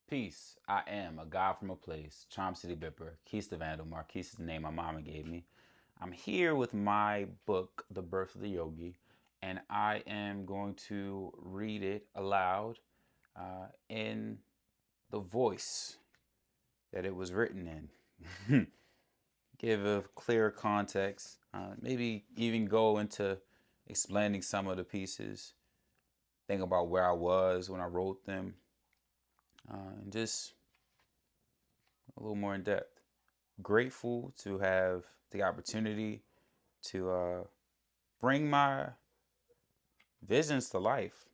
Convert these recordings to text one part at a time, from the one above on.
Peace. I am a God from a place. Charm City Bipper. Keith the Vandal. Marquise is the name my mama gave me. I'm here with my book, The Birth of the Yogi, and I am going to read it aloud in the voice that it was written in. Give a clear context. Maybe even go into explaining some of the pieces. Think about where I was when I wrote them. And just a little more in depth. Grateful to have the opportunity to bring my visions to life.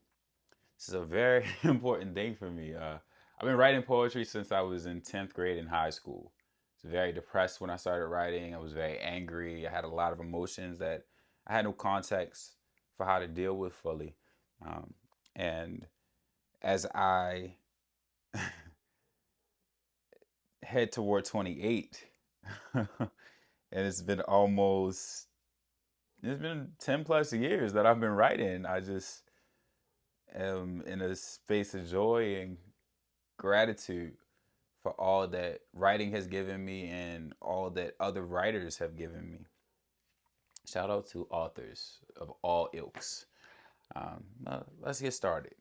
This is a very important thing for me. I've been writing poetry since I was in 10th grade in high school. I was very depressed when I started writing. I was very angry. I had a lot of emotions that I had no context for how to deal with fully. Um, and as I head toward 28, and it's been 10 plus years that I've been writing. I just am in a space of joy and gratitude for all that writing has given me and all that other writers have given me. Shout out to authors of all ilks. Let's get started.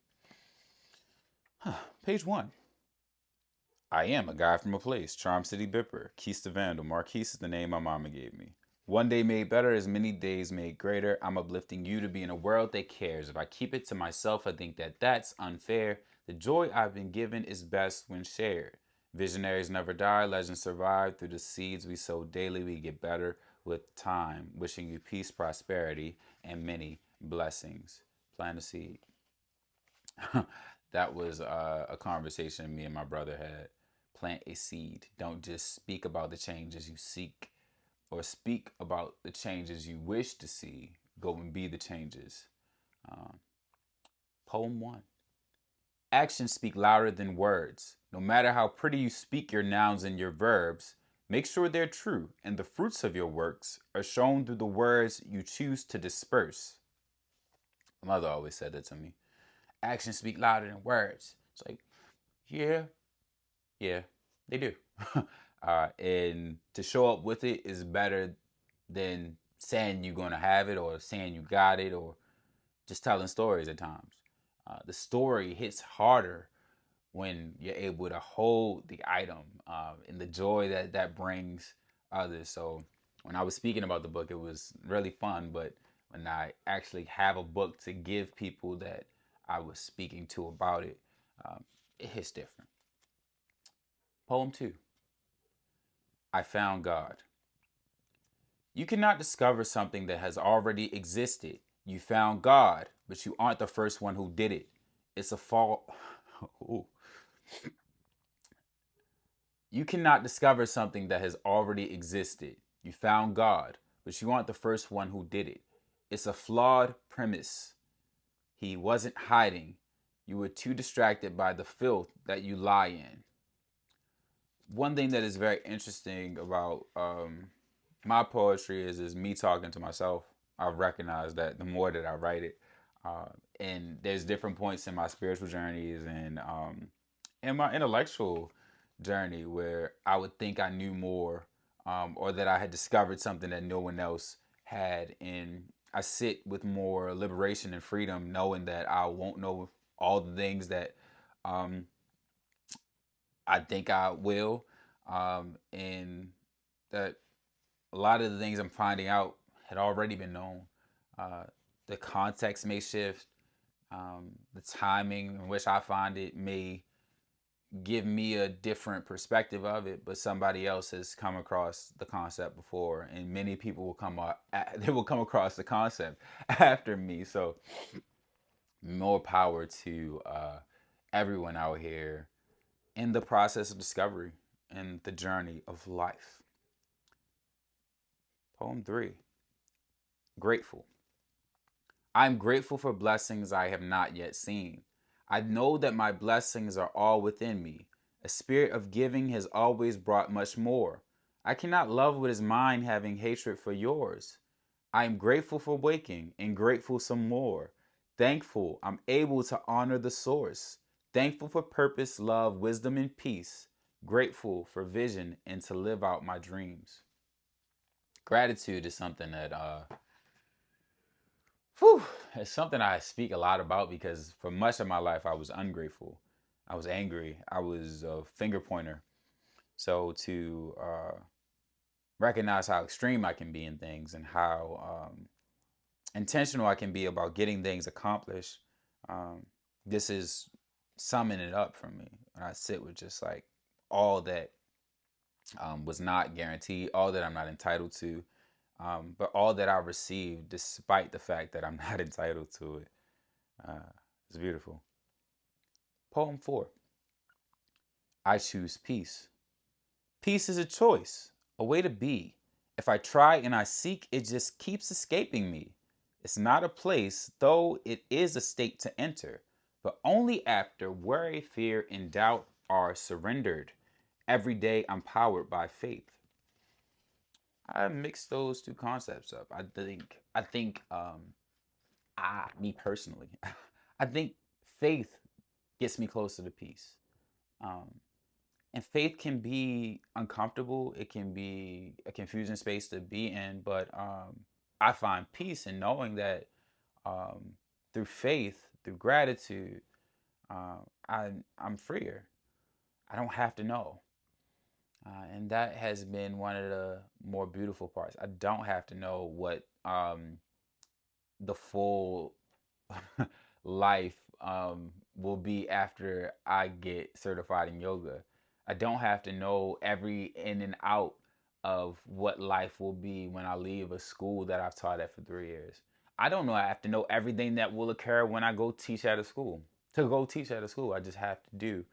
Page one. I am a guy from a place, Charm City Bipper, Keith the Vandal. Marquise is the name my mama gave me. One day made better is many days made greater. I'm uplifting you to be in a world that cares. If I keep it to myself, I think that that's unfair. The joy I've been given is best when shared. Visionaries never die, legends survive. Through the seeds we sow daily, we get better with time. Wishing you peace, prosperity, and many blessings. Plant a seed. That was a conversation me and my brother had. Plant a seed. Don't just speak about the changes you seek or speak about the changes you wish to see. Go and be the changes. Um, Poem one. Actions speak louder than words. No matter how pretty you speak your nouns and your verbs, make sure they're true and the fruits of your works are shown through the words you choose to disperse. My mother always said that to me. Actions speak louder than words. It's like, yeah, yeah, they do. And to show up with it is better than saying you're going to have it or saying you got it or just telling stories at times. The story hits harder when you're able to hold the item and the joy that that brings others. So when I was speaking about the book, it was really fun. But when I actually have a book to give people that I was speaking to about it, it hits different. Poem two. I found God. You cannot discover something that has already existed. You found God, but you aren't the first one who did it. It's a fall. You cannot discover something that has already existed. You found God, but you aren't the first one who did it. It's a flawed premise. He wasn't hiding. You were too distracted by the filth that you lie in. One thing that is very interesting about my poetry is me talking to myself. I've recognized that the more that I write it, uh, and there's different points in my spiritual journeys and in my intellectual journey where I would think I knew more, or that I had discovered something that no one else had, and I sit with more liberation and freedom, knowing that I won't know all the things that um, I think I will, and that a lot of the things I'm finding out had already been known. Uh, the context may shift. The timing in which I find it may give me a different perspective of it, but somebody else has come across the concept before, and many people will they will come across the concept after me. So more power to everyone out here in the process of discovery and the journey of life. Poem three. Grateful. I'm grateful for blessings I have not yet seen. I know that my blessings are all within me. A spirit of giving has always brought much more. I cannot love what is mine having hatred for yours. I am grateful for waking and grateful some more. Thankful I'm able to honor the source. Thankful for purpose, love, wisdom, and peace. Grateful for vision and to live out my dreams. Gratitude is something that whew, it's something I speak a lot about because for much of my life I was ungrateful. I was angry. I was a finger pointer. So to recognize how extreme I can be in things and how intentional I can be about getting things accomplished, this is summing it up for me. When I sit with just like all that was not guaranteed, all that I'm not entitled to, but all that I received despite the fact that I'm not entitled to it. It's beautiful. Poem 4. I choose peace. Peace is a choice, a way to be. If I try and I seek, it just keeps escaping me. It's not a place, though it is a state to enter, but only after worry, fear, and doubt are surrendered. Every day I'm powered by faith. I mix those two concepts up. Me personally, I think faith gets me closer to peace. Um, and faith can be uncomfortable. It can be a confusing space to be in, but I find peace in knowing that um, through faith, through gratitude, I'm freer. I don't have to know. And that has been one of the more beautiful parts. I don't have to know what the full life will be after I get certified in yoga. I don't have to know every in and out of what life will be when I leave a school that I've taught at for 3 years. I don't know. I have to know everything that will occur when I go teach at a school. To go teach at a school, I just have to do.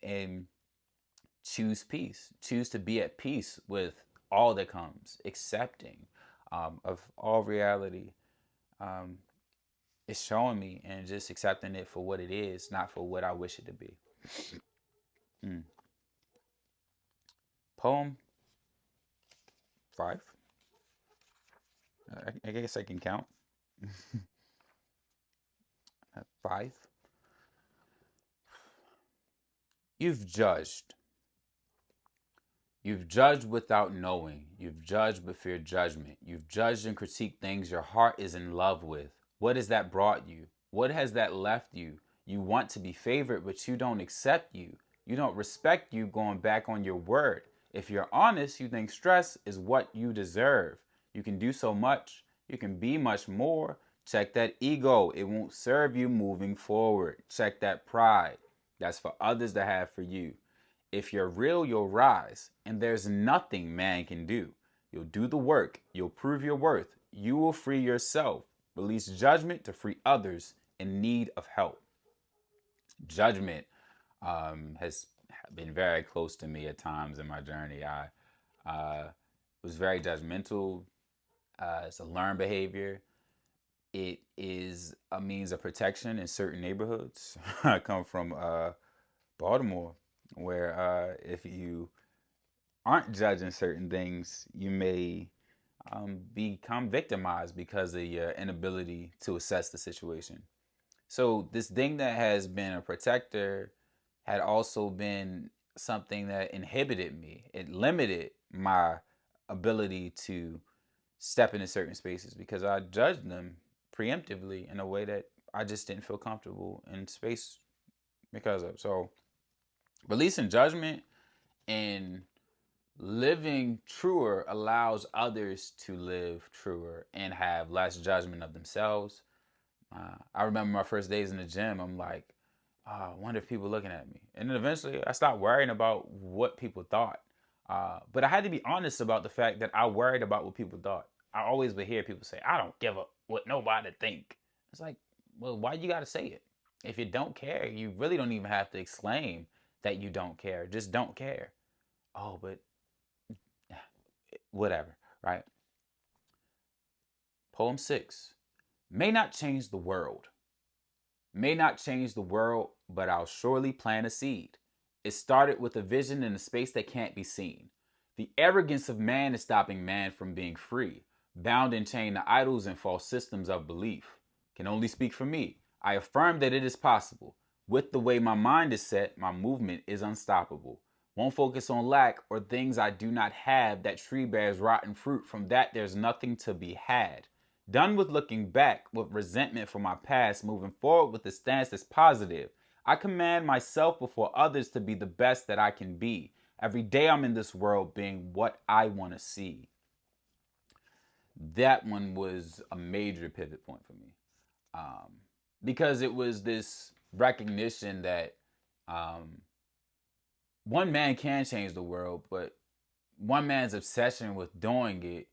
And choose peace. Choose to be at peace with all that comes, accepting of all reality. Um, it's showing me and just accepting it for what it is, not for what I wish it to be. Mm. Poem 5. I guess I can count. 5. You've judged. You've judged without knowing. You've judged but fear judgment. You've judged and critiqued things your heart is in love with. What has that brought you? What has that left you? You want to be favored, but you don't accept you. You don't respect you going back on your word. If you're honest, you think stress is what you deserve. You can do so much. You can be much more. Check that ego. It won't serve you moving forward. Check that pride. That's for others to have for you. If you're real, you'll rise, and there's nothing man can do. You'll do the work, you'll prove your worth, you will free yourself, release judgment to free others in need of help. Judgment has been very close to me at times in my journey. I was very judgmental. It's a learned behavior. It is a means of protection in certain neighborhoods. I come from Baltimore, where if you aren't judging certain things, you may become victimized because of your inability to assess the situation. So, this thing that has been a protector had also been something that inhibited me. It limited my ability to step into certain spaces because I judged them preemptively in a way that I just didn't feel comfortable in space because of. So, releasing judgment and living truer allows others to live truer and have less judgment of themselves. I remember my first days in the gym. I'm like, oh, I wonder if people are looking at me. And then eventually I stopped worrying about what people thought. But I had to be honest about the fact that I worried about what people thought. I always would hear people say, I don't give a what nobody think. It's like, well, why you got to say it? If you don't care, you really don't even have to exclaim that you don't care. Just don't care. Oh, but whatever, right? Poem 6. May not change the world. May not change the world, but I'll surely plant a seed. It started with a vision in a space that can't be seen. The arrogance of man is stopping man from being free, bound and chained to idols and false systems of belief. Can only speak for me. I affirm that it is possible. With the way my mind is set, my movement is unstoppable. Won't focus on lack or things I do not have. That tree bears rotten fruit. From that, there's nothing to be had. Done with looking back with resentment for my past, moving forward with a stance that's positive. I command myself before others to be the best that I can be. Every day I'm in this world being what I want to see. That one was a major pivot point for me, um, because it was this recognition that um, one man can change the world, but one man's obsession with doing it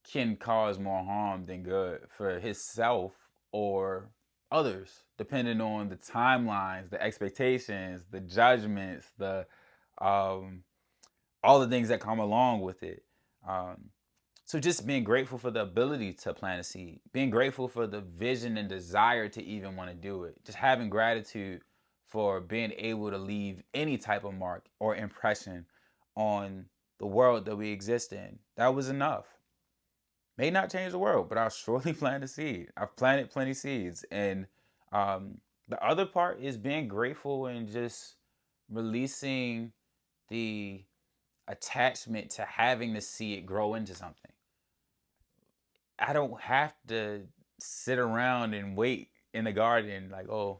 can cause more harm than good for himself or others, depending on the timelines, the expectations, the judgments, the um, all the things that come along with it. Um, so just being grateful for the ability to plant a seed, being grateful for the vision and desire to even want to do it, just having gratitude for being able to leave any type of mark or impression on the world that we exist in. That was enough. May not change the world, but I'll surely plant a seed. I've planted plenty of seeds. And the other part is being grateful and just releasing the attachment to having to see it grow into something. I don't have to sit around and wait in the garden like, oh,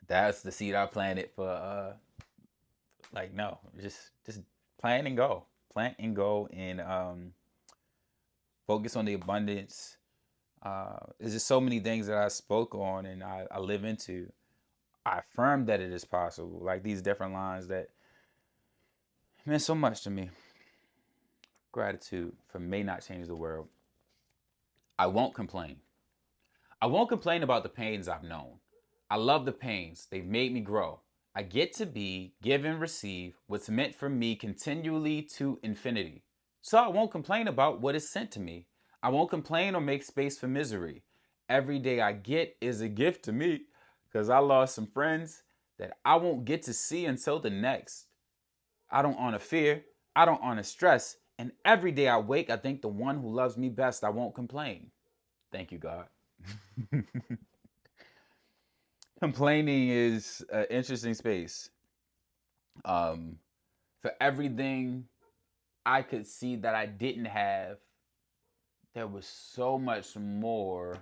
that's the seed I planted for like no, just plant and go. Plant and go and focus on the abundance. There's just so many things that I spoke on and I live into. I affirm that it is possible. Like these different lines that meant so much to me. Gratitude for may not change the world. I won't complain. I won't complain about the pains I've known. I love the pains. They've made me grow. I get to be, give and receive what's meant for me continually to infinity. So I won't complain about what is sent to me. I won't complain or make space for misery. Every day I get is a gift to me because I lost some friends that I won't get to see until the next. I don't honor fear. I don't honor stress. And every day I wake, I thank the one who loves me best. I won't complain. Thank you, God. Complaining is an interesting space. Um, for everything I could see that I didn't have, there was so much more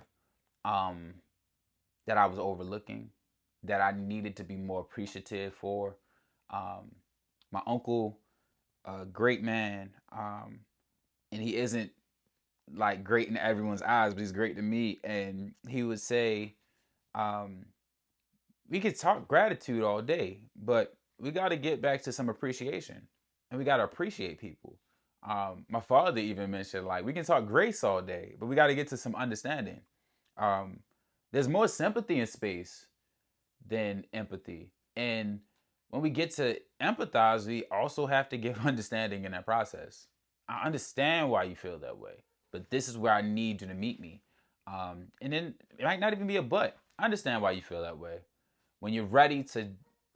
um, that I was overlooking, that I needed to be more appreciative for. Um, my uncle, a great man, and he isn't like great in everyone's eyes, but he's great to me. And he would say, um, we could talk gratitude all day, but we got to get back to some appreciation, and we got to appreciate people. My father even mentioned like we can talk grace all day, but we got to get to some understanding. Um, there's more sympathy in space than empathy, and when we get to empathize, we also have to give understanding in that process. I understand why you feel that way, but this is where I need you to meet me. And then it might not even be a but. I understand why you feel that way. When you're ready to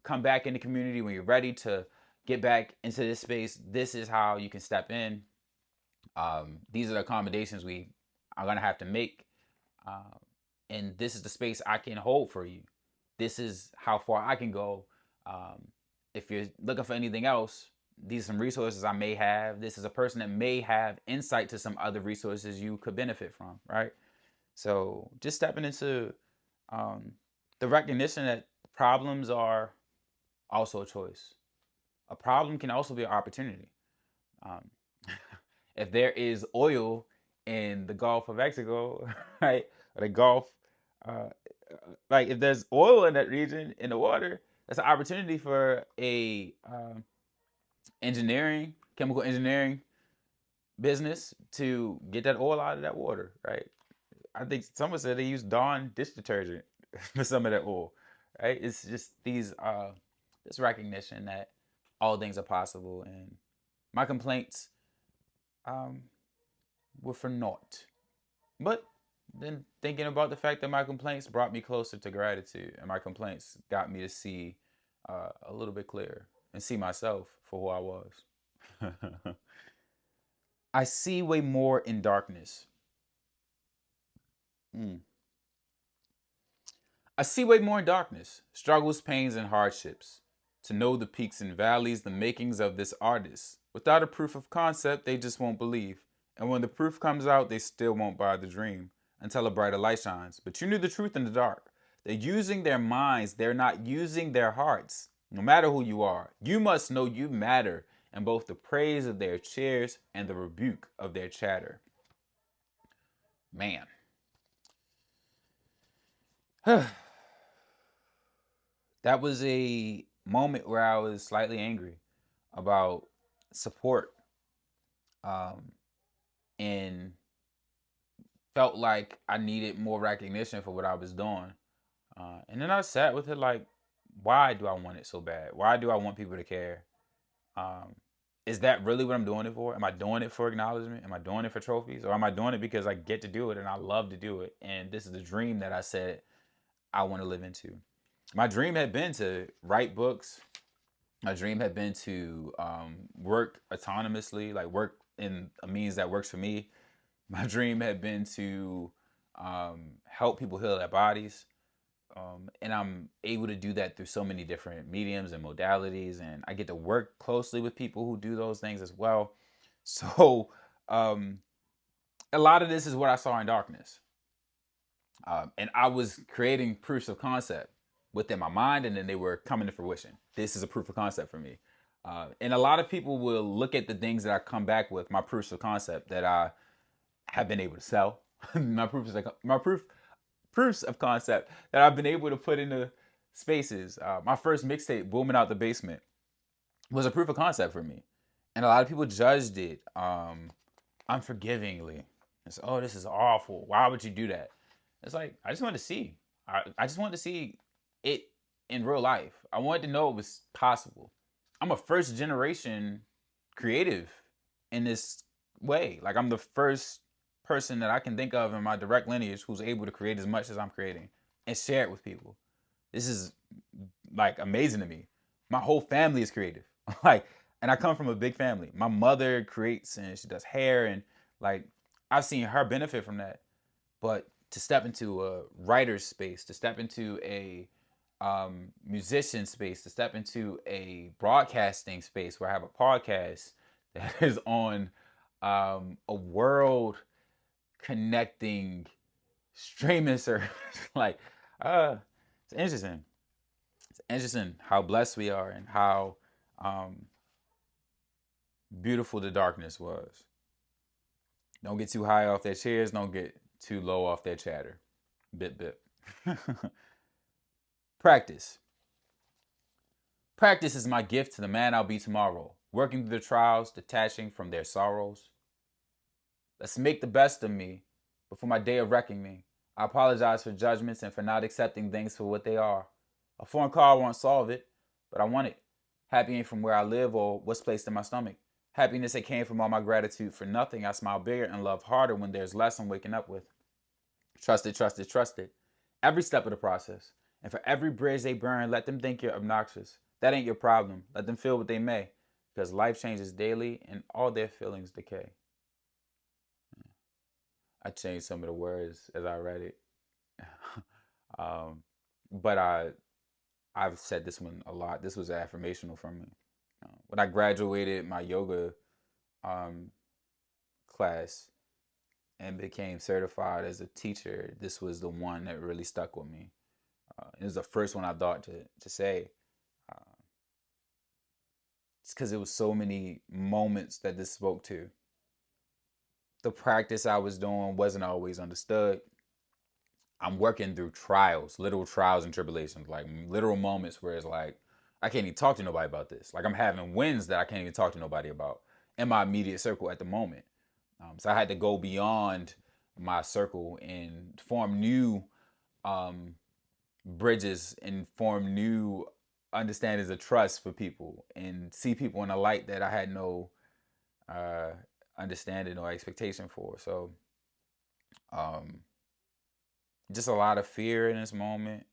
come back in the community, when you're ready to get back into this space, this is how you can step in. These are the accommodations we are gonna have to make, um, and this is the space I can hold for you. This is how far I can go. Um, if you're looking for anything else, these are some resources I may have. This is a person that may have insight to some other resources you could benefit from, right? So just stepping into um, the recognition that problems are also a choice. A problem can also be an opportunity. Um, if there is oil in the Gulf of Mexico, right, or the Gulf, uh, like if there's oil in that region in the water, that's an opportunity for a engineering, chemical engineering business to get that oil out of that water, right? I think someone said they use Dawn dish detergent for some of that oil, right? It's just this recognition that all things are possible, and my complaints um, were for naught. But then thinking about the fact that my complaints brought me closer to gratitude, and my complaints got me to see a little bit clearer and see myself for who I was. I see way more in darkness. Mm. I see way more in darkness, struggles, pains, and hardships. To know the peaks and valleys, the makings of this artist. Without a proof of concept, they just won't believe. And when the proof comes out, they still won't buy the dream until a brighter light shines. But you knew the truth in the dark. They're using their minds, they're not using their hearts. No matter who you are, you must know you matter in both the praise of their cheers and the rebuke of their chatter. Man. That was a moment where I was slightly angry about support, um, and felt like I needed more recognition for what I was doing. And then I sat with it like, why do I want it so bad? Why do I want people to care? Um, is that really what I'm doing it for? Am I doing it for acknowledgement? Am I doing it for trophies? Or am I doing it because I get to do it and I love to do it? And this is the dream that I said I want to live into. My dream had been to write books. My dream had been to work autonomously, like work in a means that works for me. My dream had been to help people heal their bodies. And I'm able to do that through so many different mediums and modalities. And I get to work closely with people who do those things as well. So um, a lot of this is what I saw in darkness. And I was creating proofs of concept within my mind, and then they were coming to fruition. This is a proof of concept for me. And a lot of people will look at the things that I come back with, my proofs of concept that I have been able to sell, proofs of concept that I've been able to put into spaces. My first mixtape, Booming Out the Basement, was a proof of concept for me, and a lot of people judged it unforgivingly. It's, oh, this is awful. Why would you do that? It's like, I just wanted to see. I just wanted to see it in real life. I wanted to know it was possible. I'm a first generation creative in this way. Like, I'm the first person that I can think of in my direct lineage who's able to create as much as I'm creating and share it with people. This is like amazing to me. My whole family is creative. Like, and I come from a big family. My mother creates and she does hair, and like I've seen her benefit from that. But to step into a writer's space, to step into a musician space, to step into a broadcasting space where I have a podcast that is on a world connecting streaming service. Like, it's interesting. It's interesting how blessed we are and how beautiful the darkness was. Don't get too high off their chairs. Don't get too low off their chatter. Bit, bit. Practice. Practice is my gift to the man I'll be tomorrow. Working through the trials, detaching from their sorrows. Let's make the best of me before my day of wrecking me. I apologize for judgments and for not accepting things for what they are. A foreign car won't solve it, but I want it. Happy ain't from where I live or what's placed in my stomach. Happiness that came from all my gratitude for nothing. I smile bigger and love harder when there's less I'm waking up with. Trust it, trust it, trust it. Every step of the process. And for every bridge they burn, let them think you're obnoxious. That ain't your problem. Let them feel what they may. Because life changes daily and all their feelings decay. I changed some of the words as I read it. But I've said this one a lot. This was affirmational for me. When I graduated my yoga class and became certified as a teacher, this was the one that really stuck with me. It was the first one I thought to say. It's because it was so many moments that this spoke to. The practice I was doing wasn't always understood. I'm working through trials, literal trials and tribulations, like literal moments where it's like, I can't even talk to nobody about this. Like, I'm having wins that I can't even talk to nobody about in my immediate circle at the moment. So I had to go beyond my circle and form new bridges and form new understandings of trust for people and see people in a light that I had no understanding or expectation for. So just a lot of fear in this moment.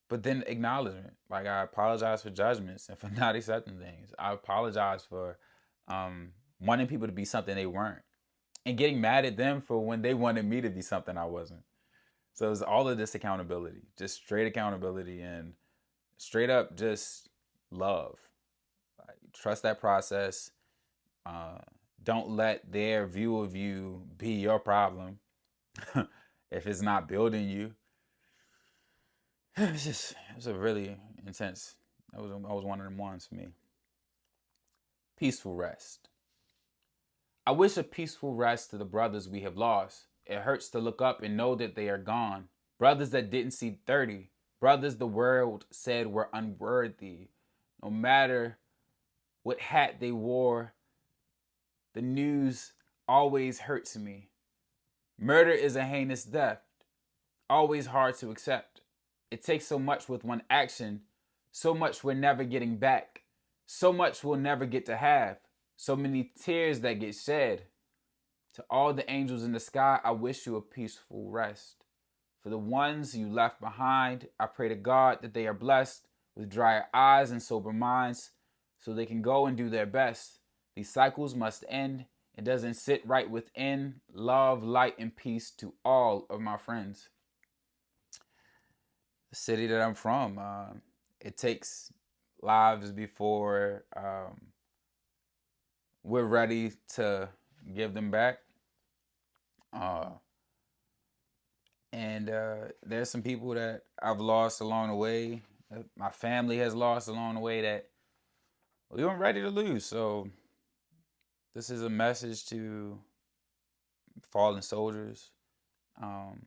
But then acknowledgement. Like, I apologize for judgments and for not accepting things. I apologize for wanting people to be something they weren't. And getting mad at them for when they wanted me to be something I wasn't. So it's all of this accountability, just straight accountability and straight up just love. Like, trust that process. Uh, don't let their view of you be your problem if it's not building you. It was a really intense. I was one of them ones for me. Peaceful rest. I wish a peaceful rest to the brothers we have lost. It hurts to look up and know that they are gone. Brothers that didn't see 30. Brothers the world said were unworthy. No matter what hat they wore, the news always hurts me. Murder is a heinous death, always hard to accept. It takes so much with one action, so much we're never getting back, so much we'll never get to have, so many tears that get shed. To all the angels in the sky, I wish you a peaceful rest. For the ones you left behind, I pray to God that they are blessed with drier eyes and sober minds so they can go and do their best. These cycles must end. It doesn't sit right within. Love, light, and peace to all of my friends. The city that I'm from, it takes lives before we're ready to give them back. And there's some people that I've lost along the way. My family has lost along the way that we weren't ready to lose. So this is a message to fallen soldiers, and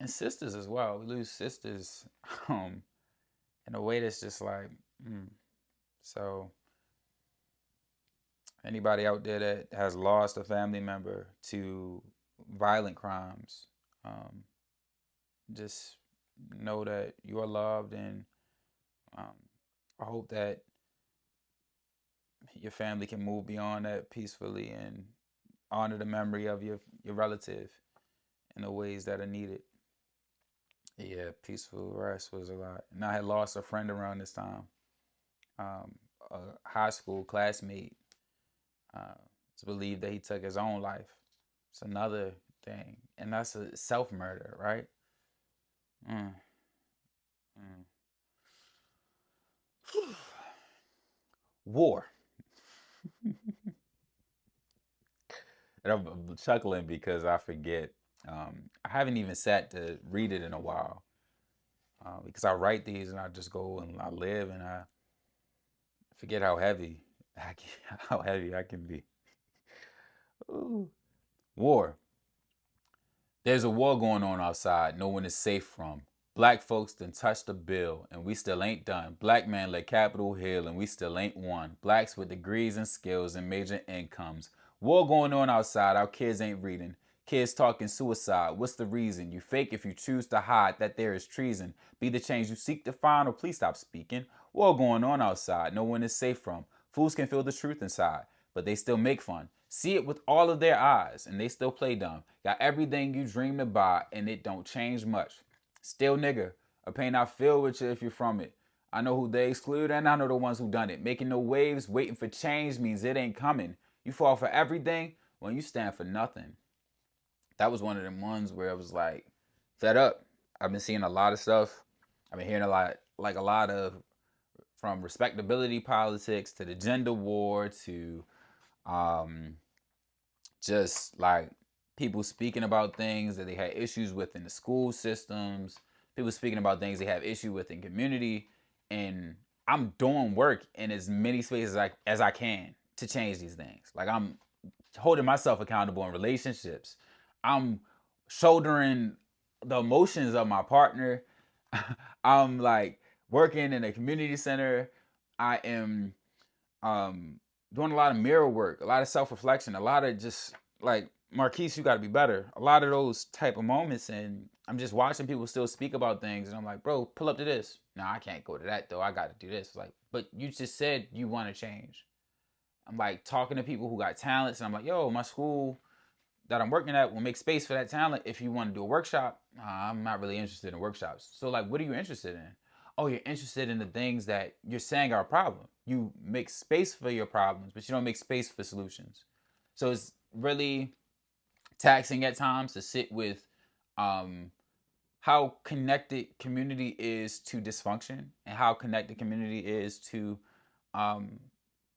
sisters as well. We lose sisters in a way that's just like, So anybody out there that has lost a family member to violent crimes, just know that you are loved, and I hope that your family can move beyond that peacefully and honor the memory of your relative in the ways that are needed. Yeah, peaceful rest was a lot. And I had lost a friend around this time, a high school classmate. It's believed that he took his own life. It's another thing. And that's a self murder, right? Mm. Mm. War. And I'm chuckling because I forget. I haven't even sat to read it in a while, because I write these and I just go and I live and I forget how heavy I can be. Ooh. War. There's a war going on outside no one is safe from. Black folks done touched the bill and we still ain't done. Black man let Capitol Hill and we still ain't won. Blacks with degrees and skills and major incomes. War going on outside, our kids ain't reading. Kids talking suicide. What's the reason? You fake if you choose to hide that there is treason. Be the change you seek to find, or please stop speaking. War going on outside, no one is safe from. Fools can feel the truth inside, but they still make fun. See it with all of their eyes, and they still play dumb. Got everything you dreamed about, and it don't change much. Still nigga, a pain I feel with you if you're from it. I know who they exclude, and I know the ones who done it. Making no waves, waiting for change means it ain't coming. You fall for everything when you stand for nothing. That was one of them ones where I was like, fed up. I've been seeing a lot of stuff. I've been hearing a lot of, from respectability politics to the gender war to just like people speaking about things that they had issues with in the school systems, people speaking about things they have issue with in community, and I'm doing work in as many spaces as I can to change these things. Like, I'm holding myself accountable in relationships. I'm shouldering the emotions of my partner. I'm like working in a community center. I am doing a lot of mirror work, a lot of self-reflection, a lot of just like, Marquise, you got to be better. A lot of those type of moments, and I'm just watching people still speak about things, and I'm like, bro, pull up to this. No, I can't go to that though. I got to do this. Like, but you just said you want to change. I'm like talking to people who got talents, and I'm like, yo, my school that I'm working at will make space for that talent if you want to do a workshop. I'm not really interested in workshops. So like, what are you interested in? Oh, you're interested in the things that you're saying are a problem. You make space for your problems, but you don't make space for solutions. So it's really taxing at times to sit with um, how connected community is to dysfunction and how connected community is to um,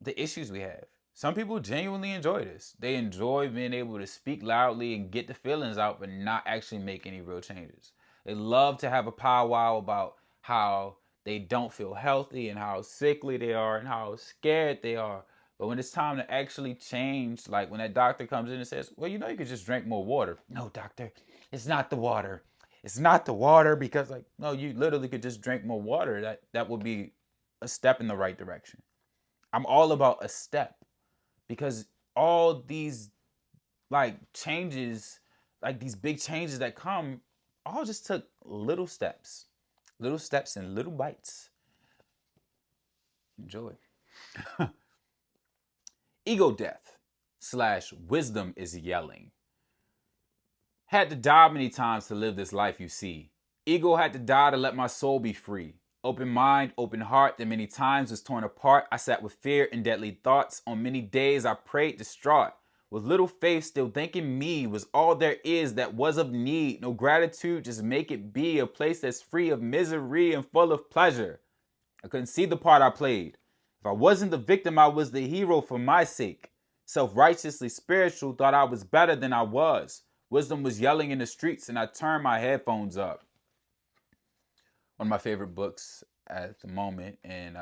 the issues we have. Some people genuinely enjoy this. They enjoy being able to speak loudly and get the feelings out, but not actually make any real changes. They love to have a powwow about how they don't feel healthy and how sickly they are and how scared they are. But when it's time to actually change, like when that doctor comes in and says, well, you could just drink more water. No, doctor, it's not the water. It's not the water because, like, no, you literally could just drink more water. That would be a step in the right direction. I'm all about a step because all these like changes, like these big changes that come, all just took little steps and little bites. Enjoy. Ego death / wisdom is yelling. Had to die many times to live this life you see. Ego had to die to let my soul be free. Open mind, open heart that many times was torn apart. I sat with fear and deadly thoughts. On many days I prayed distraught. With little faith still thinking me was all there is that was of need. No gratitude, just make it be a place that's free of misery and full of pleasure. I couldn't see the part I played. If I wasn't the victim, I was the hero for my sake. Self-righteously spiritual, thought I was better than I was. Wisdom was yelling in the streets and I turned my headphones up. One of my favorite books at the moment, and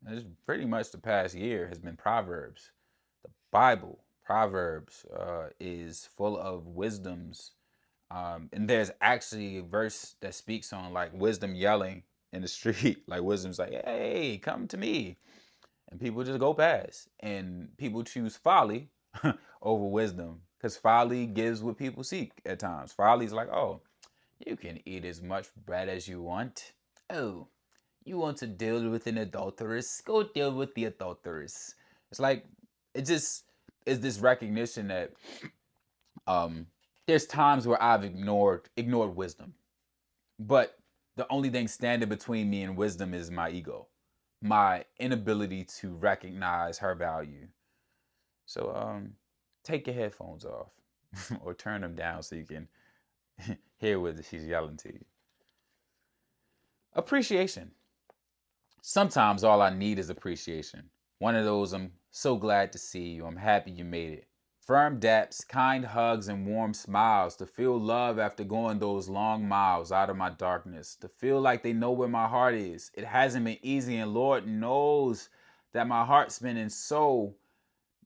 it's pretty much the past year, has been Proverbs. The Bible, Proverbs, is full of wisdoms. And there's actually a verse that speaks on like wisdom yelling in the street. Like wisdom's like, hey, come to me. And people just go past. And people choose folly over wisdom because folly gives what people seek at times. Folly's like, oh, you can eat as much bread as you want. Oh, you want to deal with an adulteress? Go deal with the adulteress. It's like, it just is this recognition that there's times where I've ignored wisdom. But the only thing standing between me and wisdom is my ego, my inability to recognize her value. So take your headphones off or turn them down so you can hear what she's yelling to you. Appreciation. Sometimes all I need is appreciation. One of those, I'm so glad to see you. I'm happy you made it. Firm daps, kind hugs, and warm smiles. To feel love after going those long miles out of my darkness. To feel like they know where my heart is. It hasn't been easy, and Lord knows that my heart's been in so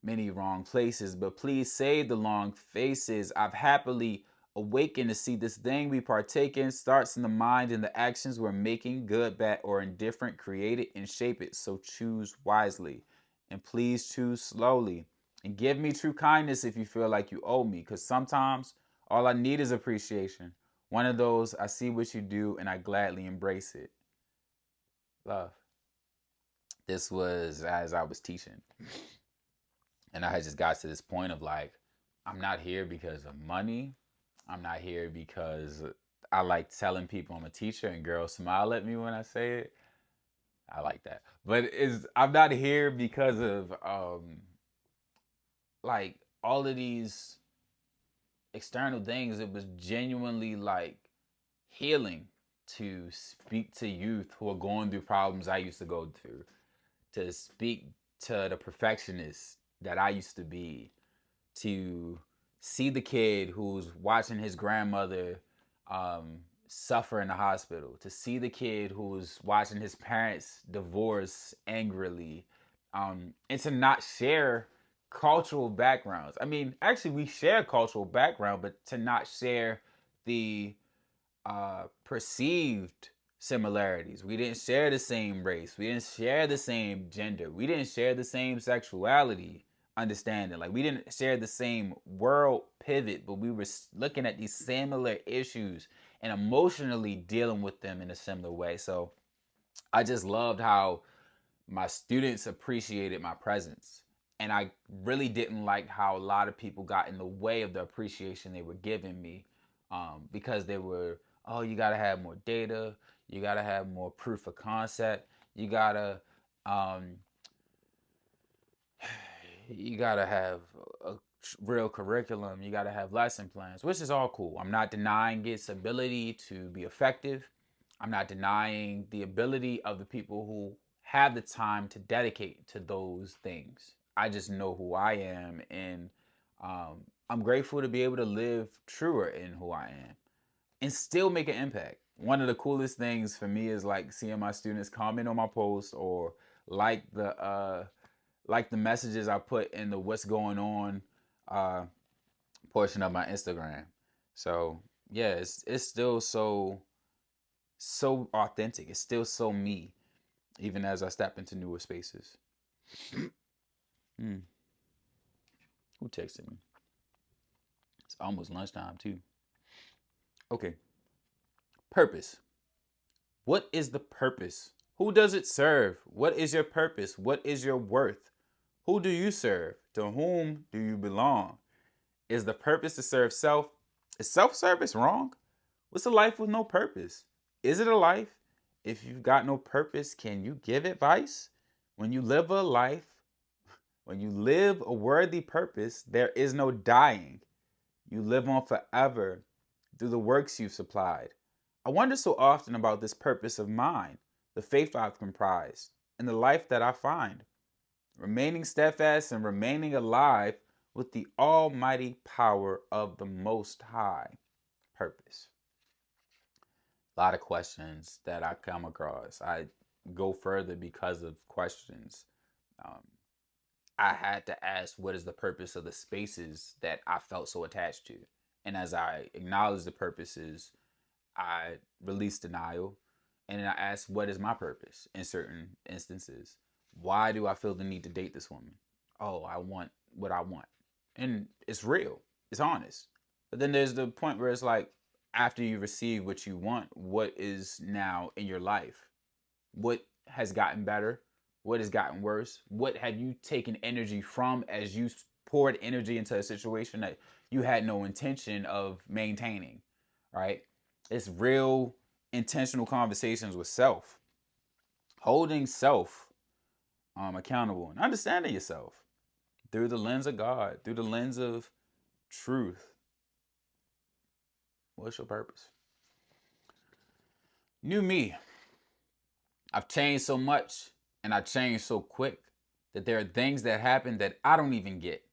many wrong places. But please save the long faces. I've happily awakened to see this thing we partake in starts in the mind and the actions we're making, good, bad, or indifferent. Create it and shape it. So choose wisely. And please choose slowly. And give me true kindness if you feel like you owe me. Because sometimes all I need is appreciation. One of those, I see what you do and I gladly embrace it. Love. This was as I was teaching. And I had just got to this point of like, I'm not here because of money. I'm not here because I like telling people I'm a teacher and girls smile at me when I say it. I like that. But I'm not here because of like all of these external things. It was genuinely like healing to speak to youth who are going through problems I used to go through, to speak to the perfectionist that I used to be, to see the kid who's watching his grandmother suffer in the hospital, to see the kid who's watching his parents divorce angrily, and to not share cultural backgrounds. I mean, actually, we share cultural background, but to not share the perceived similarities. We didn't share the same race. We didn't share the same gender. We didn't share the same sexuality understanding. Like, we didn't share the same world pivot, but we were looking at these similar issues and emotionally dealing with them in a similar way. So I just loved how my students appreciated my presence. And I really didn't like how a lot of people got in the way of the appreciation they were giving me, because they were, oh, you got to have more data. You got to have more proof of concept. You got to have a real curriculum. You got to have lesson plans, which is all cool. I'm not denying its ability to be effective. I'm not denying the ability of the people who have the time to dedicate to those things. I just know who I am, and I'm grateful to be able to live truer in who I am and still make an impact. One of the coolest things for me is like seeing my students comment on my post or like the messages I put in the what's going on uh, portion of my Instagram. So yeah, it's still so authentic. It's still so me, even as I step into newer spaces. Hmm. Who texted me? It's almost lunchtime too. Okay. Purpose. What is the purpose? Who does it serve? What is your purpose? What is your worth? Who do you serve? To whom do you belong? Is the purpose to serve self? Is self-service wrong? What's a life with no purpose? Is it a life? If you've got no purpose, can you give advice? When you live a life, when you live a worthy purpose, there is no dying. You live on forever through the works you've supplied. I wonder so often about this purpose of mine, the faith I've comprised, and the life that I find. Remaining steadfast and remaining alive with the almighty power of the Most High. Purpose. A lot of questions that I come across. I go further because of questions. Um, I had to ask, what is the purpose of the spaces that I felt so attached to? And as I acknowledge the purposes, I release denial. And then I ask, what is my purpose in certain instances? Why do I feel the need to date this woman? Oh, I want what I want. And it's real, it's honest. But then there's the point where it's like, after you receive what you want, what is now in your life? What has gotten better? What has gotten worse? What had you taken energy from as you poured energy into a situation that you had no intention of maintaining, right? It's real intentional conversations with self, holding self accountable and understanding yourself through the lens of God, through the lens of truth. What's your purpose? New me. I've changed so much and I changed so quick that there are things that happen that I don't even get.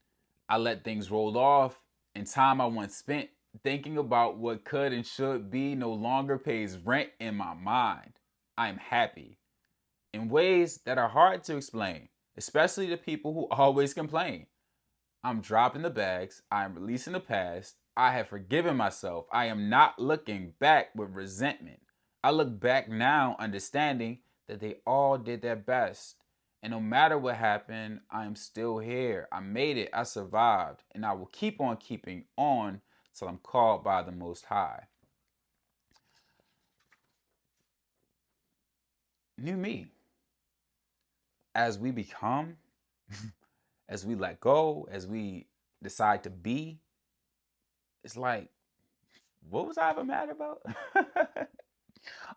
I let things roll off, and time I once spent thinking about what could and should be no longer pays rent in my mind. I am happy in ways that are hard to explain, especially to people who always complain. I'm dropping the bags. I am releasing the past. I have forgiven myself. I am not looking back with resentment. I look back now understanding that they all did their best. And no matter what happened, I am still here. I made it. I survived. And I will keep on keeping on till I'm called by the Most High. New me. As we become, as we let go, as we decide to be, it's like, what was I ever mad about?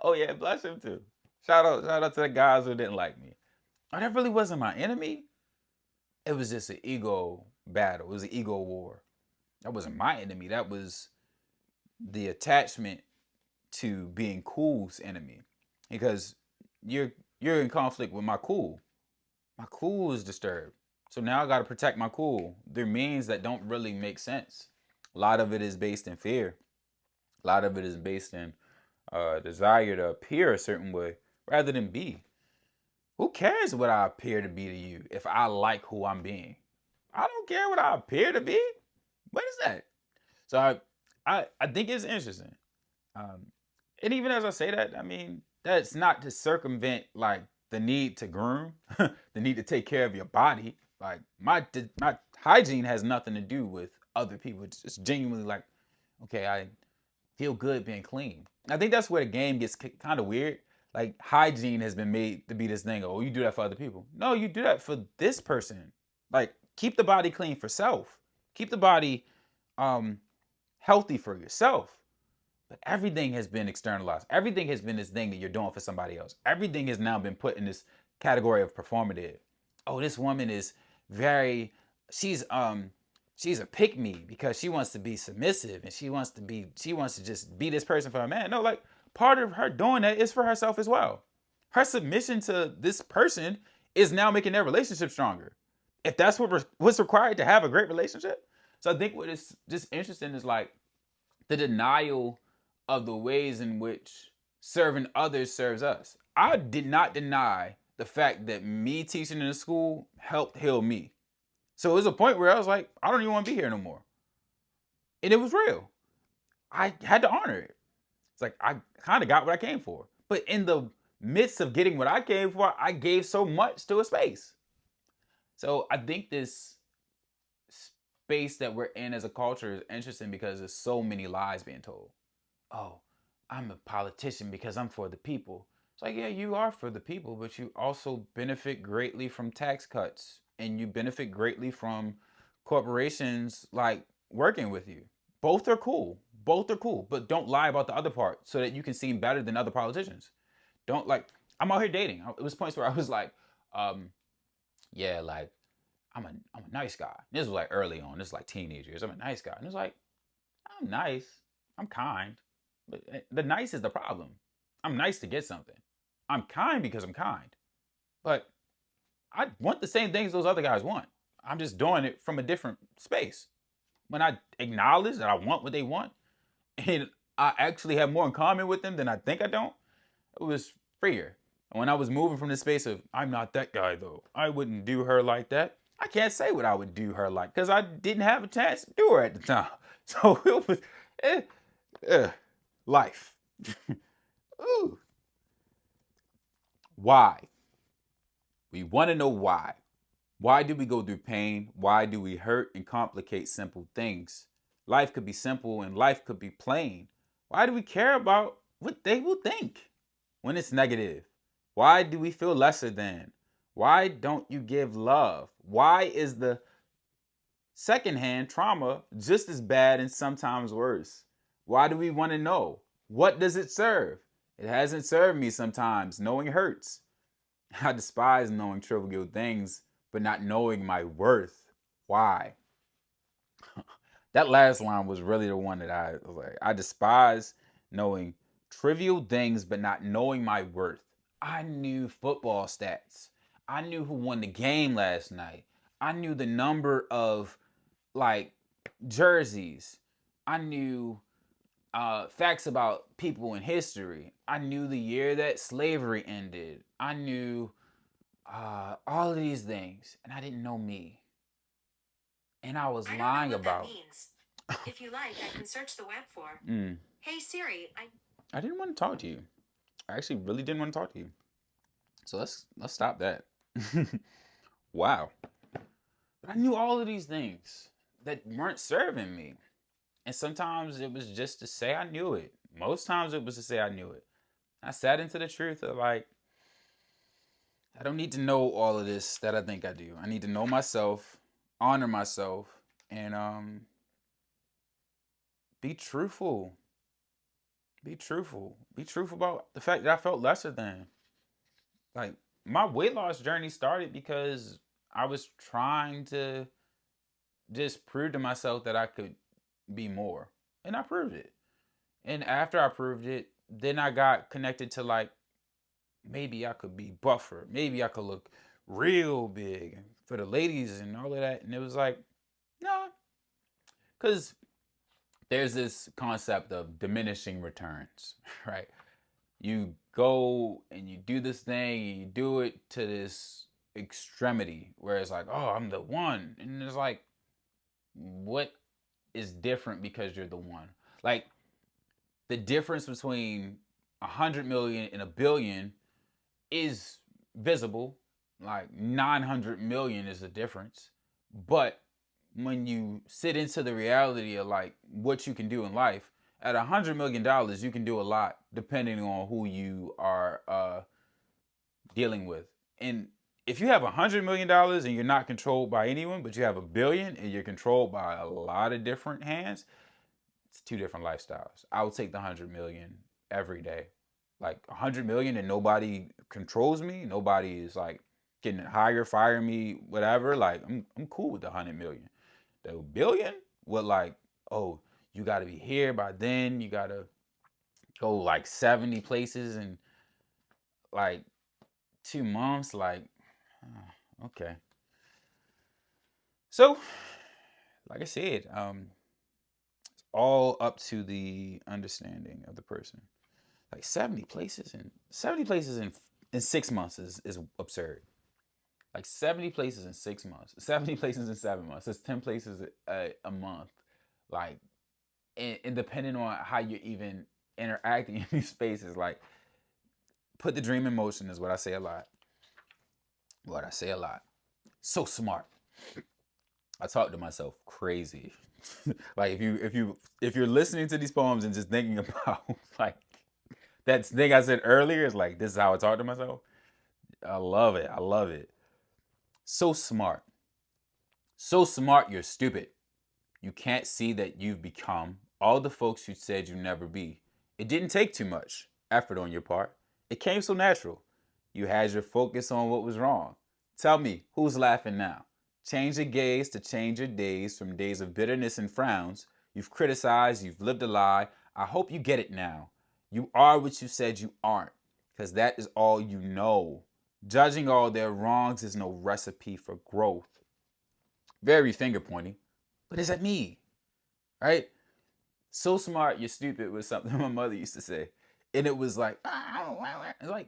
Oh yeah, bless him too. Shout out to the guys who didn't like me. Oh, that really wasn't my enemy. It was just an ego battle. It was an ego war. That wasn't my enemy. That was the attachment to being cool's enemy. Because you're you're in conflict with my cool. My cool is disturbed. So now I gotta protect my cool. There are means that don't really make sense. A lot of it is based in fear. A lot of it is based in desire to appear a certain way rather than be. Who cares what I appear to be to you if I like who I'm being? I don't care what I appear to be. What is that? So I think it's interesting. Um, and even as I say that, I mean, that's not to circumvent like the need to groom, the need to take care of your body. Like my hygiene has nothing to do with other people. It's just genuinely like, okay, I feel good being clean. I think that's where the game gets kind of weird. Like hygiene has been made to be this thing. Oh, you do that for other people. No, you do that for this person. Like keep the body clean for self. Keep the body um, healthy for yourself. But everything has been externalized. Everything has been this thing that you're doing for somebody else. Everything has now been put in this category of performative. Oh, this woman is very, she's she's a pick me because she wants to be submissive and she wants to just be this person for a man. No, like part of her doing that is for herself as well. Her submission to this person is now making their relationship stronger. If that's what's required to have a great relationship. So I think what is just interesting is like the denial of the ways in which serving others serves us. I did not deny the fact that me teaching in the school helped heal me. So it was a point where I was like, I don't even want to be here no more. And it was real. I had to honor it. It's like I kind of got what I came for. But in the midst of getting what I came for, I gave so much to a space. So I think this space that we're in as a culture is interesting because there's so many lies being told. Oh, I'm a politician because I'm for the people. It's like, yeah, you are for the people, but you also benefit greatly from tax cuts and you benefit greatly from corporations like working with you. Both are cool. Both are cool, but don't lie about the other part so that you can seem better than other politicians. Don't like, I'm out here dating. It was points where I was like, yeah, like, I'm a nice guy. This was like early on. This is like teenage years. I'm a nice guy. And it's like, I'm nice. I'm kind. But the nice is the problem. I'm nice to get something. I'm kind because I'm kind. But I want the same things those other guys want. I'm just doing it from a different space. When I acknowledge that I want what they want, and I actually have more in common with them than I think I don't, it was freer. And when I was moving from the space of, I'm not that guy though, I wouldn't do her like that, I can't say what I would do her like because I didn't have a chance to do her at the time. So it was life. Ooh. Why? We want to know why. Why do we go through pain? Why do we hurt and complicate simple things? Life could be simple and life could be plain. Why do we care about what they will think when it's negative? Why do we feel lesser than? Why don't you give love? Why is the secondhand trauma just as bad and sometimes worse? Why do we want to know? What does it serve? It hasn't served me sometimes. Knowing hurts. I despise knowing trivial things, but not knowing my worth. Why? That last line was really the one that I was like, I despise knowing trivial things, but not knowing my worth. I knew football stats. I knew who won the game last night. I knew the number of like jerseys. I knew facts about people in history. I knew the year that slavery ended. I knew all of these things, and I didn't know me. And I was lying what about. That means. If you like, I can search the web for. Mm. Hey Siri, I didn't want to talk to you. I actually really didn't want to talk to you. So let's stop that. Wow. But I knew all of these things that weren't serving me. And sometimes it was just to say I knew it. Most times it was to say I knew it. I sat into the truth of like, I don't need to know all of this that I think I do. I need to know myself, honor myself, and be truthful. Be truthful. Be truthful about the fact that I felt lesser than. Like my weight loss journey started because I was trying to just prove to myself that I could be more. And I proved it. And after I proved it, then I got connected to like maybe I could be buffer. Maybe I could look real big for the ladies and all of that. And it was like, no. Because there's this concept of diminishing returns, right? You go and you do this thing and you do it to this extremity where it's like, oh, I'm the one. And it's like, what is different because you're the one? Like, the difference between 100 million and a billion is visible. Like 900 million is the difference. But when you sit into the reality of like what you can do in life, at $100 million, you can do a lot depending on who you are dealing with. And if you have $100 million and you're not controlled by anyone, but you have a billion and you're controlled by a lot of different hands, it's two different lifestyles. I would take the 100 million every day. Like 100 million and nobody controls me. Nobody is like getting hire, fire me, whatever. Like I'm cool with the 100 million. The billion? What, like, oh, you got to be here by then. You got to go like 70 places in like 2 months. Like, okay. So, like I said, it's all up to the understanding of the person. Like 70 places in 6 months is absurd. Like 70 places in 6 months, 70 places in 7 months. That's 10 places a month. Like, and depending on how you're even interacting in these spaces, like, put the dream in motion is what I say a lot. What I say a lot. So smart. I talk to myself crazy. Like, if you're listening to these poems and just thinking about like that thing I said earlier, is like, this is how I talk to myself. I love it. I love it. So smart. So smart, you're stupid. You can't see that you've become all the folks you said you'd never be. It didn't take too much effort on your part. It came so natural. You had your focus on what was wrong. Tell me, who's laughing now? Change your gaze to change your days from days of bitterness and frowns. You've criticized, you've lived a lie. I hope you get it now. You are what you said you aren't, because that is all you know. Judging all their wrongs is no recipe for growth. Very finger pointing, but is that me? Right? So smart, you're stupid was something my mother used to say. And it was like,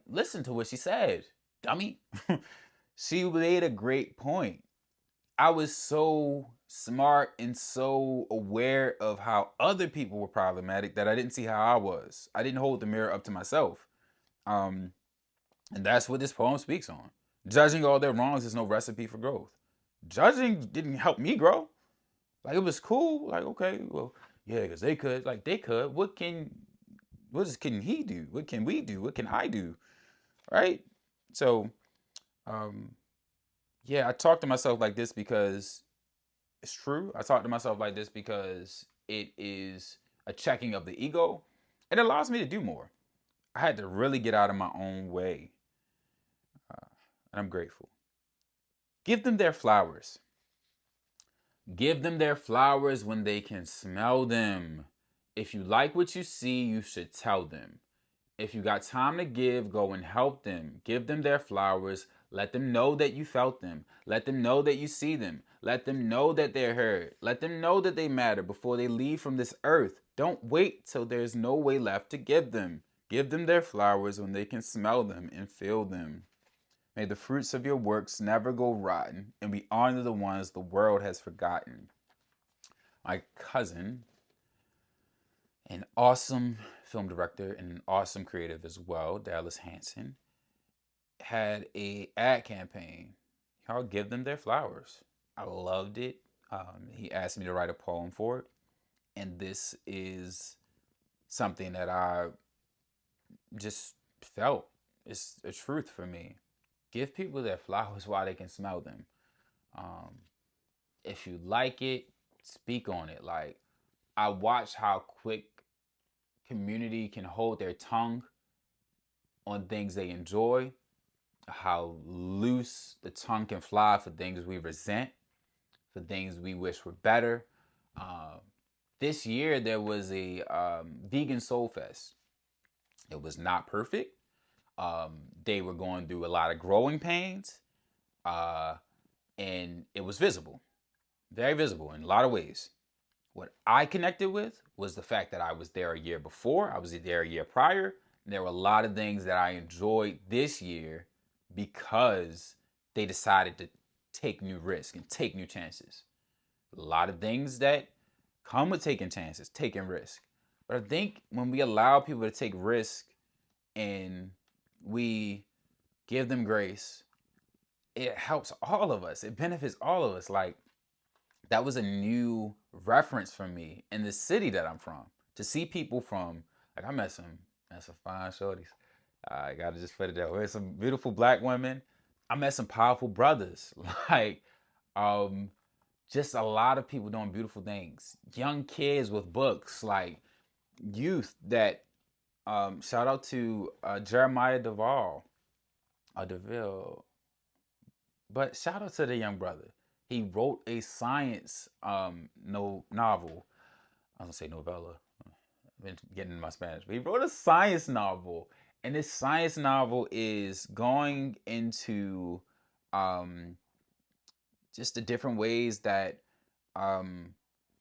listen to what she said, dummy. She made a great point. I was so smart and so aware of how other people were problematic that I didn't see how I was. I didn't hold the mirror up to myself. Um, and that's what this poem speaks on. Judging all their wrongs is no recipe for growth. Judging didn't help me grow. Like, it was cool. Like, okay, well, yeah, because they could. Like, they could. Can he do? What can we do? What can I do? Right? So, um, yeah, I talk to myself like this because it's true. I talk to myself like this because it is a checking of the ego. It allows me to do more. I had to really get out of my own way. And I'm grateful. Give them their flowers. Give them their flowers when they can smell them. If you like what you see, you should tell them. If you got time to give, go and help them. Give them their flowers. Let them know that you felt them. Let them know that you see them. Let them know that they're heard. Let them know that they matter before they leave from this earth. Don't wait till there's no way left to give them. Give them their flowers when they can smell them and feel them. May the fruits of your works never go rotten, and we honor the ones the world has forgotten. My cousin, an awesome film director and an awesome creative as well, Dallas Hanson, had a ad campaign. Y'all give them their flowers. I loved it. He asked me to write a poem for it, and this is something that I just felt is a truth for me. Give people their flowers while they can smell them. Um, if you like it, speak on it. Like, I watch how quick community can hold their tongue on things they enjoy, how loose the tongue can fly for things we resent, for things we wish were better. Um, this year there was a vegan soul fest. It was not perfect. They were going through a lot of growing pains, uh, and it was visible, very visible in a lot of ways. What I connected with was the fact that I was there a year before, I was there a year prior. And there were a lot of things that I enjoyed this year because they decided to take new risks and take new chances. A lot of things that come with taking chances, taking risk. But I think when we allow people to take risk and we give them grace, it helps all of us. It benefits all of us. Like, that was a new reference for me in the city that I'm from. To see people from, like, I met some fine shorties. I gotta just put it that way. Some beautiful black women. I met some powerful brothers. Like, um, just a lot of people doing beautiful things. Young kids with books, like youth that. Shout out to Jeremiah Deville. But shout out to the young brother. He wrote a science no novel. I was gonna say novella. I've been getting in my Spanish. But he wrote a science novel, and this science novel is going into um, just the different ways that um,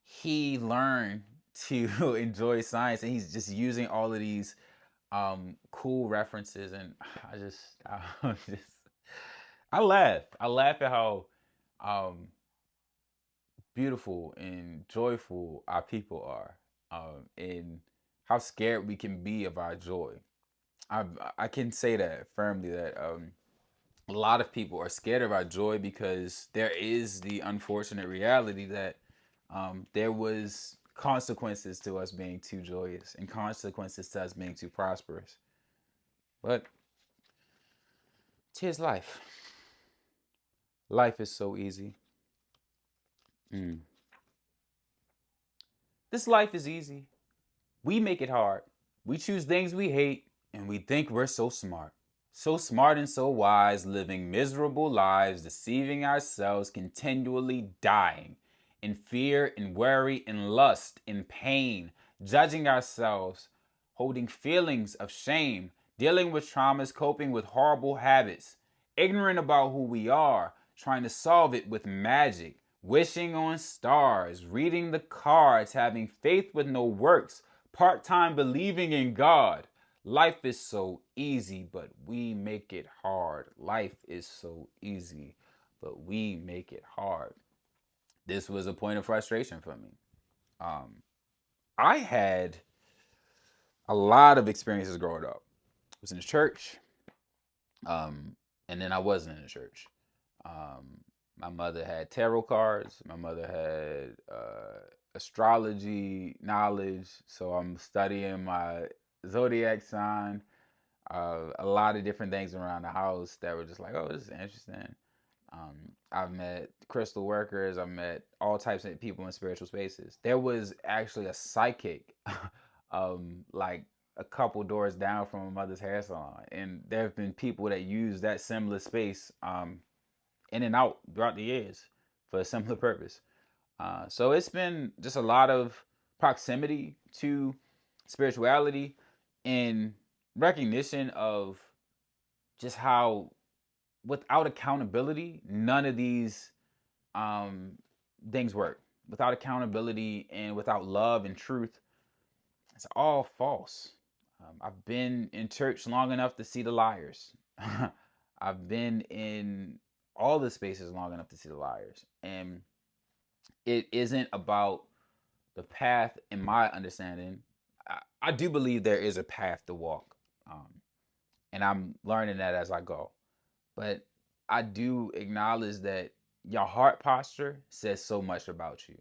he learned to enjoy science, and he's just using all of these cool references, and I just I laugh. I laugh at how um, beautiful and joyful our people are, and how scared we can be of our joy. I I can say that firmly that a lot of people are scared of our joy because there is the unfortunate reality that there was consequences to us being too joyous and consequences to us being too prosperous. But tis life. Life is so easy. Mm. This life is easy. We make it hard. We choose things we hate and we think we're so smart. So smart and so wise, living miserable lives, deceiving ourselves, continually dying in fear, in worry, in lust, in pain, judging ourselves, holding feelings of shame, dealing with traumas, coping with horrible habits, ignorant about who we are, trying to solve it with magic, wishing on stars, reading the cards, having faith with no works, part time believing in God. Life is so easy, but we make it hard. Life is so easy, but we make it hard. This was a point of frustration for me. Um, I had a lot of experiences growing up. I was in the church, um, and then I wasn't in the church. Um, my mother had tarot cards. My mother had astrology knowledge, so I'm studying my zodiac sign. A lot of different things around the house that were just like, oh, this is interesting. I've met crystal workers. I've met all types of people in spiritual spaces. There was actually a psychic, like a couple doors down from my mother's hair salon, and there have been people that use that similar space in and out throughout the years for a similar purpose. So it's been just a lot of proximity to spirituality and recognition of just how without accountability, none of these um, things work. Without accountability and without love and truth, it's all false. I've been in church long enough to see the liars. I've been in all the spaces long enough to see the liars. And it isn't about the path, in my understanding. I do believe there is a path to walk. And I'm learning that as I go. But I do acknowledge that your heart posture says so much about you.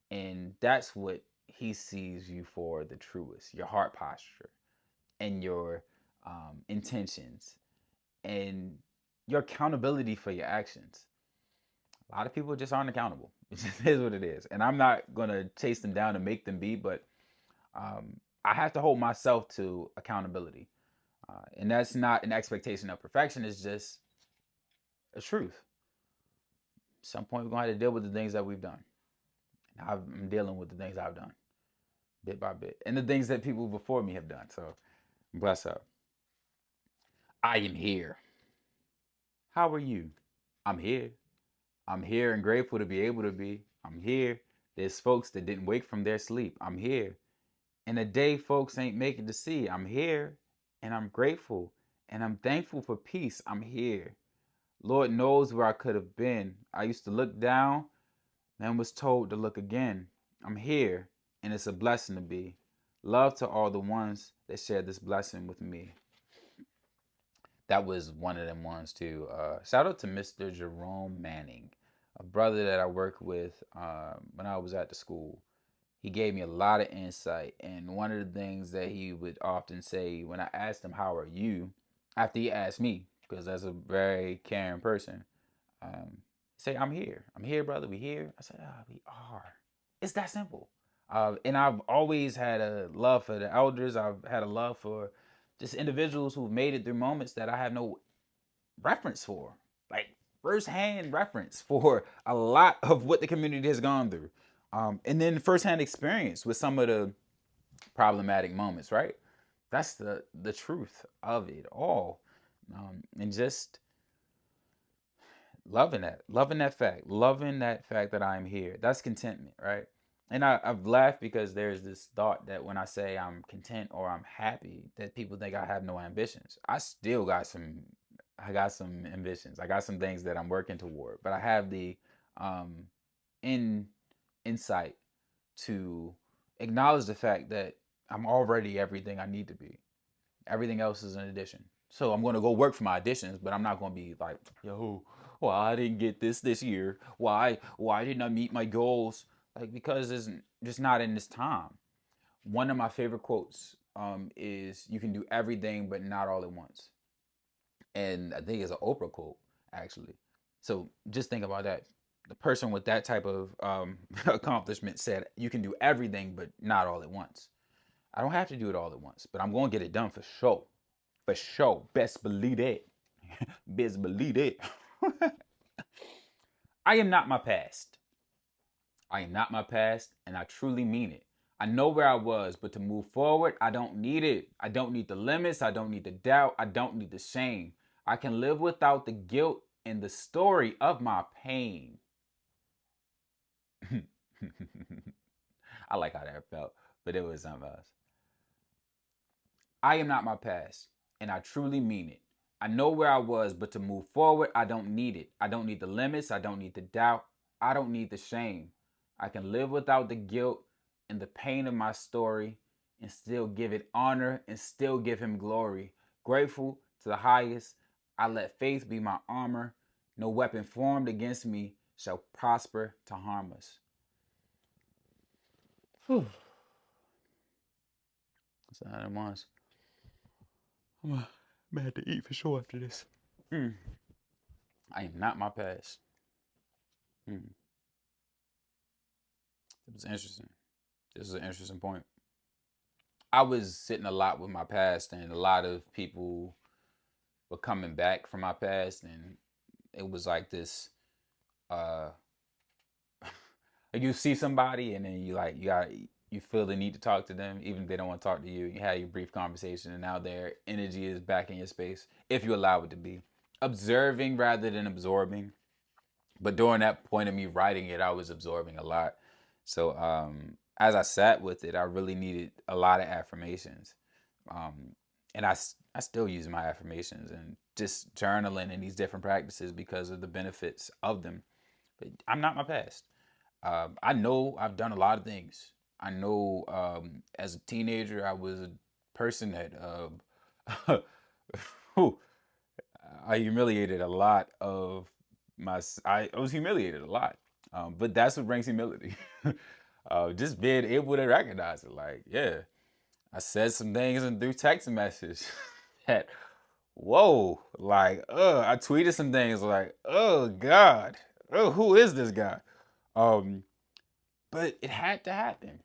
And that's what he sees you for the truest, your heart posture and your intentions and your accountability for your actions. A lot of people just aren't accountable. It just is what it is. And I'm not going to chase them down and make them be, but I have to hold myself to accountability. And that's not an expectation of perfection, it's just a truth. At some point, we're going to have to deal with the things that we've done. And I'm dealing with the things I've done bit by bit and the things that people before me have done. So, bless up. I am here. How are you? I'm here. I'm here and grateful to be able to be. I'm here. There's folks that didn't wake from their sleep. I'm here. And a day folks ain't making to see. I'm here and I'm grateful and I'm thankful for peace. I'm here. Lord knows where I could have been. I used to look down and was told to look again. I'm here and it's a blessing to be. Love to all the ones that shared this blessing with me. That was one of them ones too. Shout out to Mr. Jerome Manning, a brother that I worked with when I was at the school. He gave me a lot of insight, and one of the things that he would often say when I asked him, "How are you?" after he asked me, because that's a very caring person, say, "I'm here. I'm here, brother. We here." I said, "We are." It's that simple. And I've always had a love for the elders. I've had a love for just individuals who've made it through moments that I have no reference for. Like, firsthand reference for a lot of what the community has gone through. And then firsthand experience with some of the problematic moments, right? That's the truth of it all. And just loving that fact that I'm here. That's contentment, right? And I've laughed because there's this thought that when I say I'm content or I'm happy, that people think I have no ambitions. I got some ambitions. I got some things that I'm working toward, but I have the um, in insight to acknowledge the fact that I'm already everything I need to be. Everything else is an addition. So I'm going to go work for my additions, but I'm not going to be like, yo, why I didn't get this year? Why didn't I meet my goals? Like, because it's just not in this time. One of my favorite quotes is, "You can do everything, but not all at once." And I think it's an Oprah quote, actually. So just think about that. The person with that type of accomplishment said, "You can do everything, but not all at once." I don't have to do it all at once, but I'm going to get it done for sure. For sure. Best believe it. Best believe it. I am not my past. I am not my past, and I truly mean it. I know where I was, but to move forward, I don't need it. I don't need the limits. I don't need the doubt. I don't need the shame. I can live without the guilt and the story of my pain. I like how that felt, but it was something else. I am not my past, and I truly mean it. I know where I was, but to move forward, I don't need it. I don't need the limits. I don't need the doubt. I don't need the shame. I can live without the guilt and the pain of my story and still give it honor and still give him glory. Grateful to the highest, I let faith be my armor. No weapon formed against me shall prosper to harm us. Whew. That's how it was. I'm gonna have to eat for sure after this. Mm. I am not my past. Mm. It was interesting. This is an interesting point. I was sitting a lot with my past, and a lot of people were coming back from my past, and it was like this. Uh, you see somebody, and then you feel the need to talk to them, even if they don't want to talk to you. You have your brief conversation, and now their energy is back in your space, if you allow it to be. Observing rather than absorbing. But during that point of me writing it, I was absorbing a lot. So as I sat with it, I really needed a lot of affirmations. And I still use my affirmations and just journaling and these different practices because of the benefits of them. But I'm not my past. I know I've done a lot of things. I know as a teenager, I was a person that I humiliated a lot of I was humiliated a lot. But that's what brings humility. Just being able to recognize it. Like, yeah, I said some things and through text message that, whoa, like, I tweeted some things like, oh God, oh, who is this guy? Um, but it had to happen.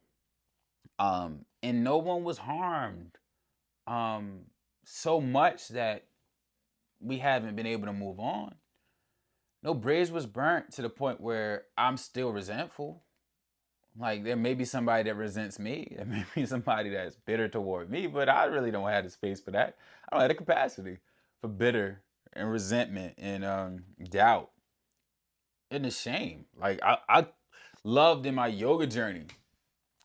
And no one was harmed. Um, so much that we haven't been able to move on. No bridge was burnt to the point where I'm still resentful. Like, there may be somebody that resents me. There may be somebody that's bitter toward me, but I really don't have the space for that. I don't have the capacity for bitter and resentment and doubt and the shame. Like, I loved in my yoga journey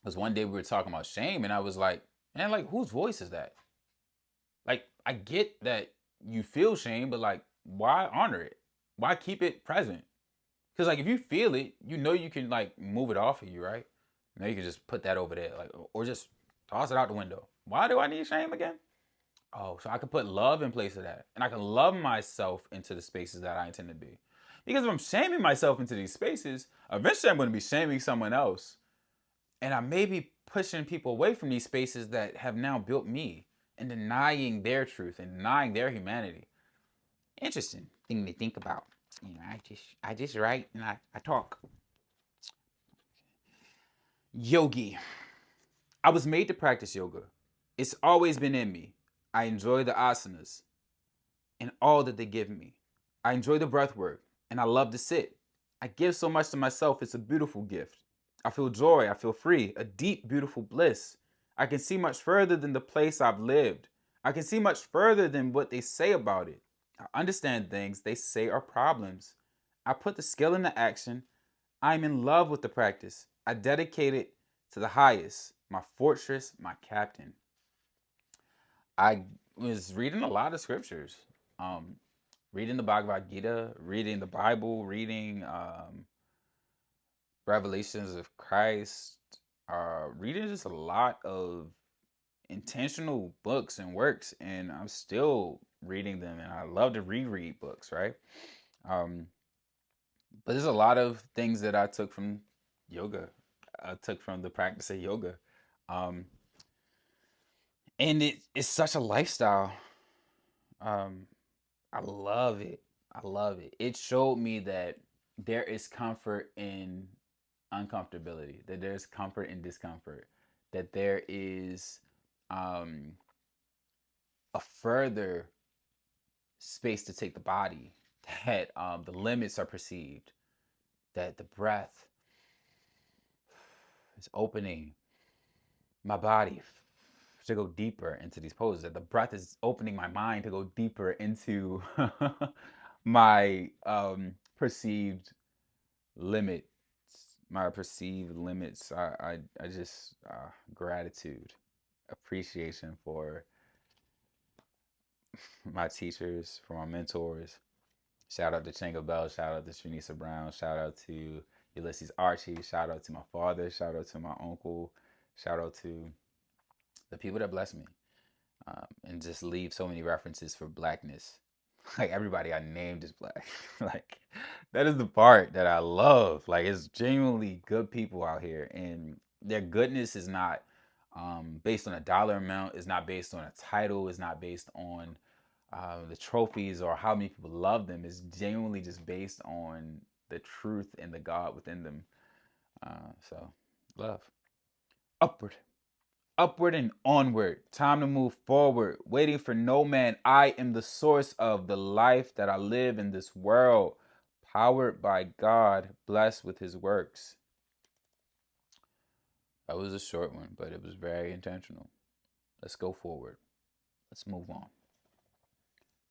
because one day we were talking about shame, and I was like, man, like, whose voice is that? Like, I get that you feel shame, but like, why honor it? Why keep it present? Because like, if you feel it, you know you can like move it off of you, right? Now you can just put that over there, like, or just toss it out the window. Why do I need shame again? Oh, so I can put love in place of that, and I can love myself into the spaces that I intend to be. Because if I'm shaming myself into these spaces, eventually I'm going to be shaming someone else, and I may be pushing people away from these spaces that have now built me and denying their truth and denying their humanity. Interesting thing to think about. You know, I just write and I talk. Yogi. I was made to practice yoga. It's always been in me. I enjoy the asanas and all that they give me. I enjoy the breath work and I love to sit. I give so much to myself, it's a beautiful gift. I feel joy, I feel free, a deep, beautiful bliss. I can see much further than the place I've lived. I can see much further than what they say about it. I understand things they say are problems. I put the skill into action. I'm in love with the practice. I dedicate it to the highest, my fortress, my captain. I was reading a lot of scriptures, um, reading the Bhagavad Gita, reading the Bible, reading Revelations of Christ, reading just a lot of intentional books and works, and I'm still reading them, and I love to reread books, right? Um, but there's a lot of things that I took from yoga. I took from the practice of yoga. Um, and it's such a lifestyle. Um, I love it. I love it. It showed me that there is comfort in uncomfortability, that there's comfort in discomfort, that there is um, a further space to take the body, that the limits are perceived, that the breath is opening my body to go deeper into these poses, that the breath is opening my mind to go deeper into my perceived limits, my perceived limits. I just gratitude, appreciation for my teachers, for my mentors. Shout out to Chenga Bell, shout out to Shanisa Brown, shout out to Ulysses Archie, shout out to my father, shout out to my uncle, shout out to the people that bless me, and just leave so many references for blackness. Like everybody I named is black. Like that is the part that I love. Like it's genuinely good people out here, and their goodness is not based on a dollar amount. It's not based on a title. It's not based on the trophies or how many people love them. It's genuinely just based on the truth and the God within them. So love, upward. Upward and onward. Time to move forward. Waiting for no man. I am the source of the life that I live in this world. Powered by God, blessed with his works. That was a short one, but it was very intentional. Let's go forward. Let's move on.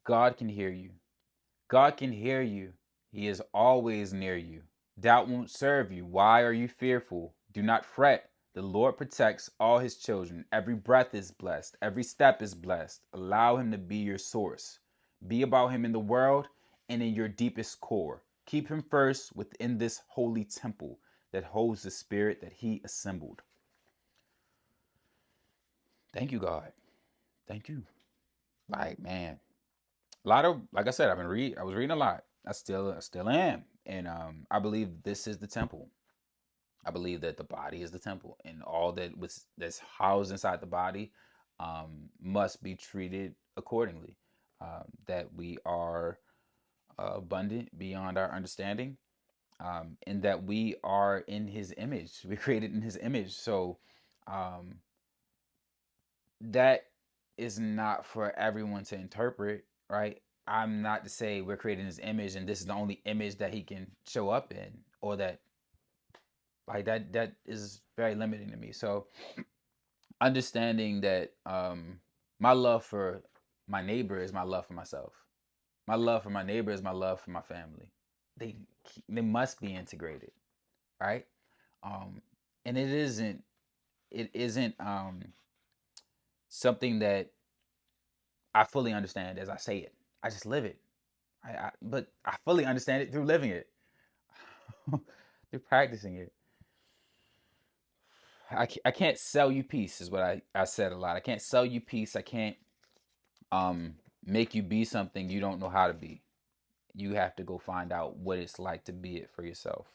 God can hear you. God can hear you. He is always near you. Doubt won't serve you. Why are you fearful? Do not fret. The Lord protects all his children. Every breath is blessed. Every step is blessed. Allow him to be your source. Be about him in the world and in your deepest core. Keep him first within this holy temple that holds the spirit that he assembled. Thank you, God. Thank you. Like, man, a lot of, like I said, I was reading a lot. I still am. And I believe this is the temple. I believe that the body is the temple, and all that's housed inside the body must be treated accordingly. That we are abundant beyond our understanding, and that we are in His image. We're created in His image, so um, that is not for everyone to interpret, right? I'm not to say we're creating His image, and this is the only image that He can show up in, or that like that is very limiting to me. So understanding that my love for my neighbor is my love for myself. My love for my neighbor is my love for my family. they they must be integrated, right? um and it isn't something that I fully understand as I say it. I just live it. But I fully understand it through living it, through practicing it. I can't sell you peace is what I said a lot. I can't sell you peace. I can't um make you be something you don't know how to be. You have to go find out what it's like to be it for yourself.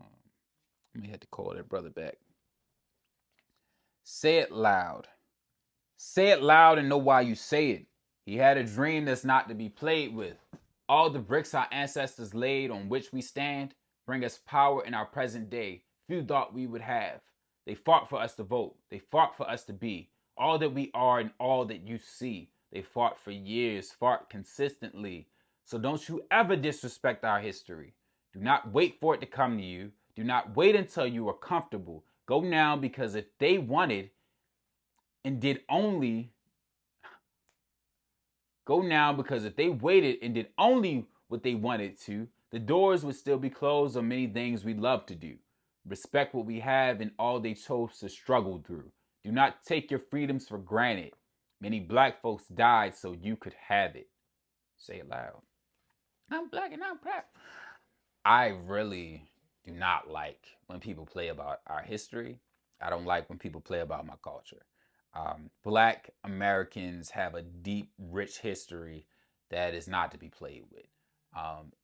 Um, Let me have to call that brother back. Say it loud. Say it loud and know why you say it. He had a dream that's not to be played with. All the bricks our ancestors laid on which we stand bring us power in our present day few thought we would have. They fought for us to vote. They fought for us to be all that we are and all that you see. They fought for years, fought consistently. So don't you ever disrespect our history. Do not wait for it to come to you. Do not wait until you are comfortable. Go now, because if they wanted and did only Go now, because if they waited and did only what they wanted to, the doors would still be closed on many things we love to do. Respect what we have and all they chose to struggle through. Do not take your freedoms for granted. Many black folks died so you could have it. Say it loud. I'm black and I'm proud. I really do not like when people play about our history. I don't like when people play about my culture. Black Americans have a deep, rich history that is not to be played with.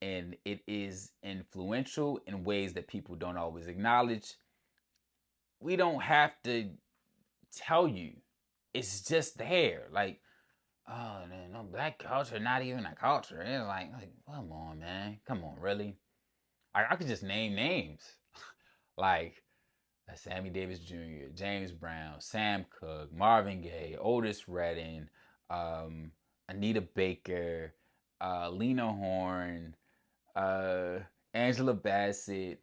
And it is influential in ways that people don't always acknowledge. We don't have to tell you, it's just there. Like, oh, no, black culture, not even a culture. It's like, come on, man. Come on, really? I could just name names like Sammy Davis Jr., James Brown, Sam Cooke, Marvin Gaye, Otis Redding, Anita Baker, Lena Horne, uh, Angela Bassett,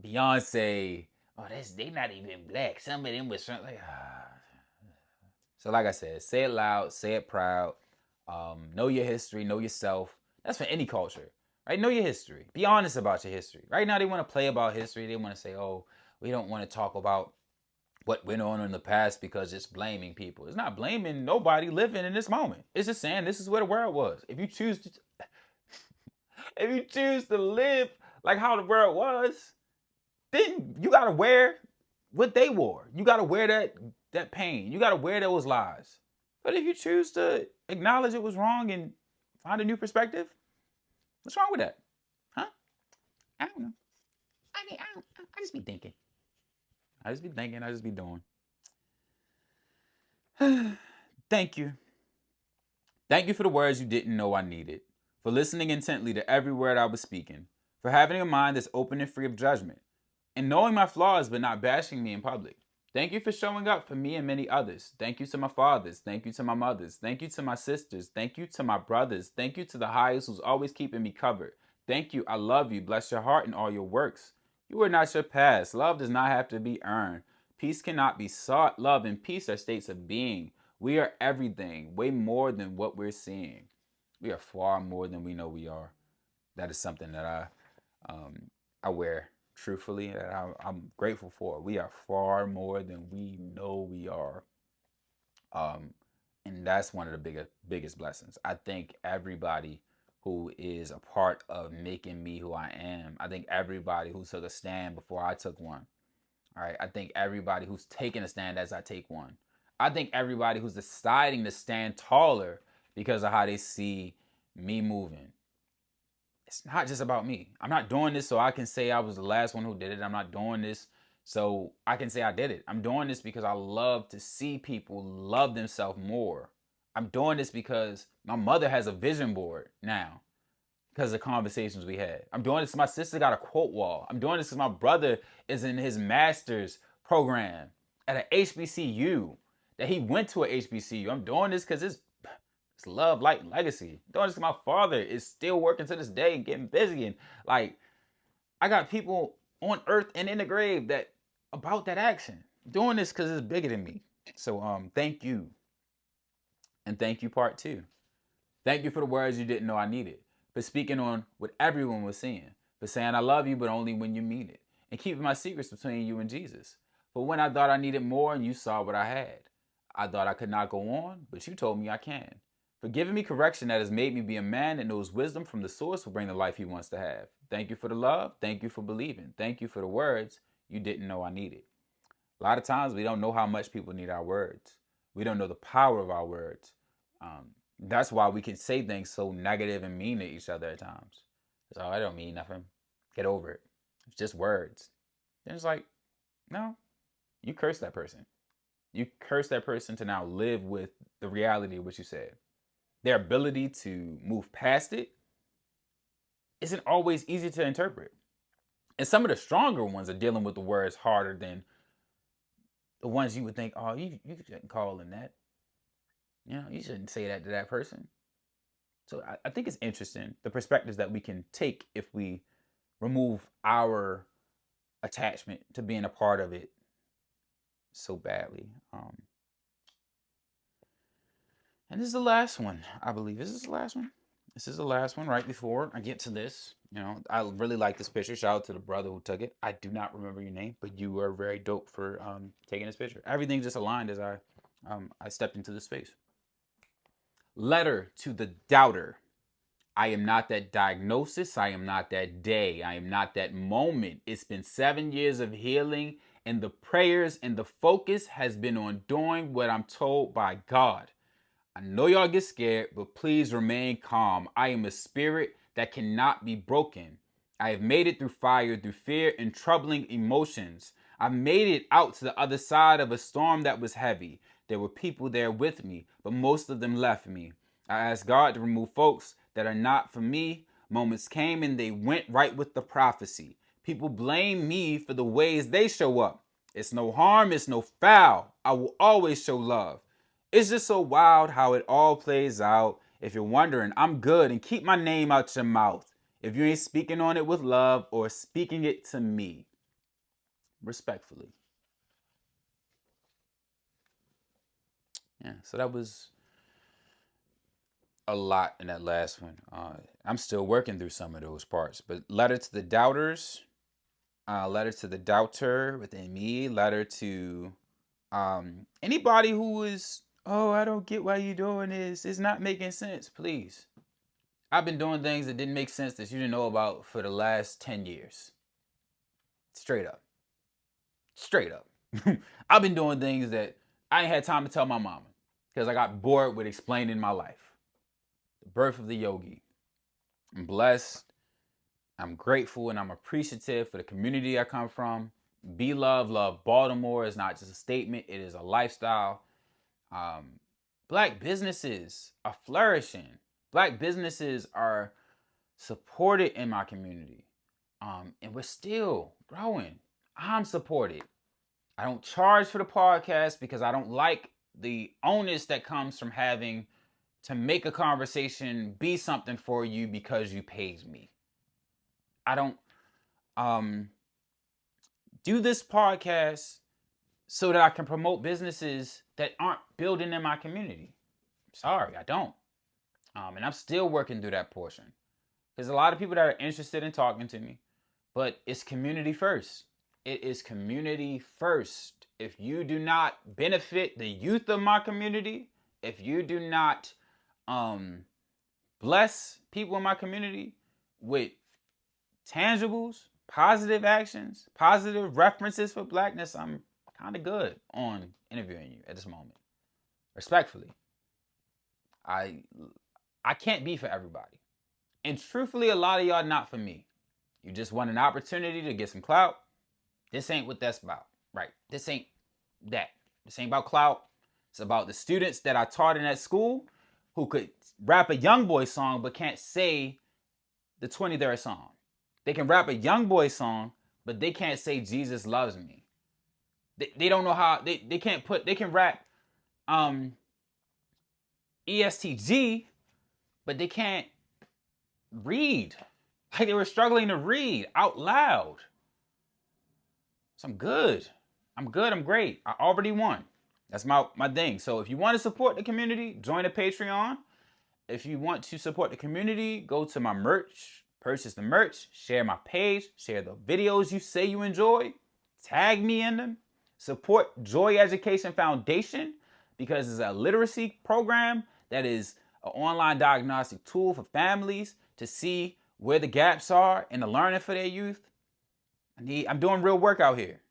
Beyonce. Oh, they not even black. Some of them was like, So like I said, say it loud, say it proud. Know your history, know yourself. That's for any culture, right? Know your history. Be honest about your history. Right now, they want to play about history. They want to say, oh, we don't want to talk about what went on in the past because it's blaming people. It's not blaming nobody living in this moment. It's just saying this is where the world was. If you choose to live like how the world was, then you gotta wear what they wore. You gotta wear that pain. You gotta wear those lies. But if you choose to acknowledge it was wrong and find a new perspective, what's wrong with that? Huh? I don't know. I just be thinking. I just be thinking. I just be doing. Thank you. Thank you for the words you didn't know I needed, for listening intently to every word I was speaking, for having a mind that's open and free of judgment, and knowing my flaws but not bashing me in public. Thank you for showing up for me and many others. Thank you to my fathers. Thank you to my mothers. Thank you to my sisters. Thank you to my brothers. Thank you to the highest who's always keeping me covered. Thank you. I love you. Bless your heart and all your works. You are not your past. Love does not have to be earned. Peace cannot be sought. Love and peace are states of being. We are everything, way more than what we're seeing. We are far more than we know we are. That is something that I wear truthfully, that I'm grateful for. We are far more than we know we are. And that's one of the biggest blessings. I think everybody who is a part of making me who I am, I think everybody who took a stand before I took one. All right. I think everybody who's taking a stand as I take one. I think everybody who's deciding to stand taller because of how they see me moving. It's not just about me. I'm not doing this so I can say I was the last one who did it. I'm not doing this so I can say I did it. I'm doing this because I love to see people love themselves more. I'm doing this because my mother has a vision board now because of the conversations we had. I'm doing this because my sister got a quote wall. I'm doing this because my brother is in his master's program at an HBCU, that he went to a HBCU. I'm doing this because it's love, light, and legacy. I'm doing this because my father is still working to this day and getting busy. And like, I got people on earth and in the grave that about that action. I'm doing this because it's bigger than me. So thank you. And thank you, part two. Thank you for the words you didn't know I needed, for speaking on what everyone was saying, for saying I love you, but only when you mean it, and keeping my secrets between you and Jesus. For when I thought I needed more and you saw what I had, I thought I could not go on, but you told me I can. For giving me correction that has made me be a man that knows wisdom from the source will bring the life he wants to have. Thank you for the love. Thank you for believing. Thank you for the words you didn't know I needed. A lot of times we don't know how much people need our words. We don't know the power of our words. That's why we can say things so negative and mean to each other at times. So I don't mean nothing. Get over it. It's just words. And it's like, no, you curse that person. You curse that person to now live with the reality of what you said. Their ability to move past it isn't always easy to interpret. And some of the stronger ones are dealing with the words harder than the ones you would think, oh, you shouldn't call them that. You know, you shouldn't say that to that person. So I think it's interesting the perspectives that we can take if we remove our attachment to being a part of it so badly. And this is the last one, I believe. Is this the last one? This is the last one right before I get to this. You know, I really like this picture. Shout out to the brother who took it. I do not remember your name, but you were very dope for taking this picture. Everything just aligned as I stepped into the space. Letter to the doubter. I am not that diagnosis. I am not that day. I am not that moment. It's been 7 years of healing, and the prayers and the focus has been on doing what I'm told by God. I know y'all get scared, but please remain calm. I am a spirit that cannot be broken. I have made it through fire, through fear, and troubling emotions. I made it out to the other side of a storm that was heavy. There were people there with me, but most of them left me. I asked God to remove folks that are not for me. Moments came and they went right with the prophecy. People blame me for the ways they show up. It's no harm, it's no foul. I will always show love. It's just so wild how it all plays out. If you're wondering, I'm good and keep my name out your mouth. If you ain't speaking on it with love or speaking it to me. Respectfully. Yeah, so that was a lot in that last one. I'm still working through some of those parts. But letter to the doubters, letter to the doubter within me, letter to anybody who is, oh, I don't get why you doing this. It's not making sense. Please. I've been doing things that didn't make sense that you didn't know about for the last 10 years. Straight up. Straight up. I've been doing things that I ain't had time to tell my mama because I got bored with explaining my life. The birth of the Yogi. I'm blessed. I'm grateful and I'm appreciative for the community I come from. Be love, love Baltimore is not just a statement, it is a lifestyle. Black businesses are flourishing. Black businesses are supported in my community. And we're still growing. I'm supported. I don't charge for the podcast because I don't like the onus that comes from having to make a conversation be something for you because you paid me. I don't do this podcast so that I can promote businesses that aren't building in my community. Sorry, I don't. And I'm still working through that portion. There's a lot of people that are interested in talking to me, but it's community first. It is community first. If you do not benefit the youth of my community, if you do not bless people in my community with tangibles, positive actions, positive references for blackness, I'm kind of good on interviewing you at this moment. Respectfully. I can't be for everybody. And truthfully, a lot of y'all not for me. You just want an opportunity to get some clout. This ain't what that's about, right? This ain't that. This ain't about clout. It's about the students that I taught in that school who could rap a young boy song but can't say the 23rd song. They can rap a young boy song, but they can't say Jesus loves me. They don't know how, they can rap ESTG, but they can't read. Like they were struggling to read out loud. So I'm good. I'm great. I already won. That's my thing. So if you want to support the community, join the Patreon. If you want to support the community, go to my merch, purchase the merch, share my page, share the videos you say you enjoy, tag me in them. Support Joy Education Foundation because it's a literacy program that is an online diagnostic tool for families to see where the gaps are in the learning for their youth. I'm doing real work out here.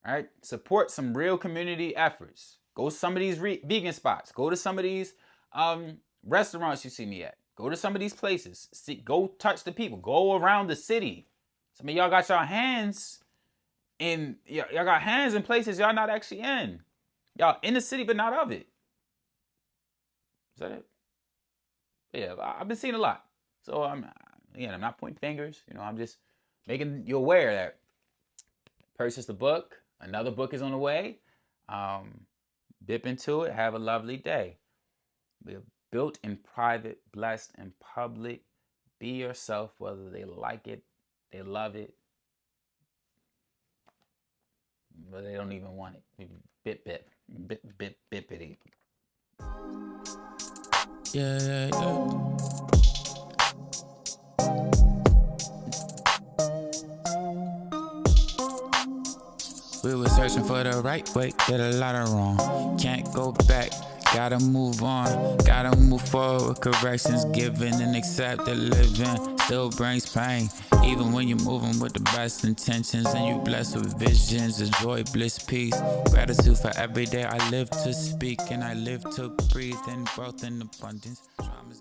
All right, support some real community efforts. Go to some of these vegan spots. Go to some of these restaurants you see me at. Go to some of these places. Go touch the people. Go around the city. Some of y'all got y'all hands in. Y'all got hands in places y'all not actually in. Y'all in the city but not of it. Is that it? Yeah, I've been seeing a lot. So I'm not pointing fingers. I'm just making you aware that purchase the book. Another book is on the way. Dip into it. Have a lovely day. Built in private, blessed in public. Be yourself, whether they like it, they love it, but they don't even want it. Bippity. Yeah. We were searching for the right way, did a lot of wrong. Can't go back, gotta move on. Gotta move forward, corrections given and accept the living. Still brings pain, even when you're moving with the best intentions. And you blessed with visions of joy, bliss, peace. Gratitude for every day I live to speak and I live to breathe in growth and abundance. Traumas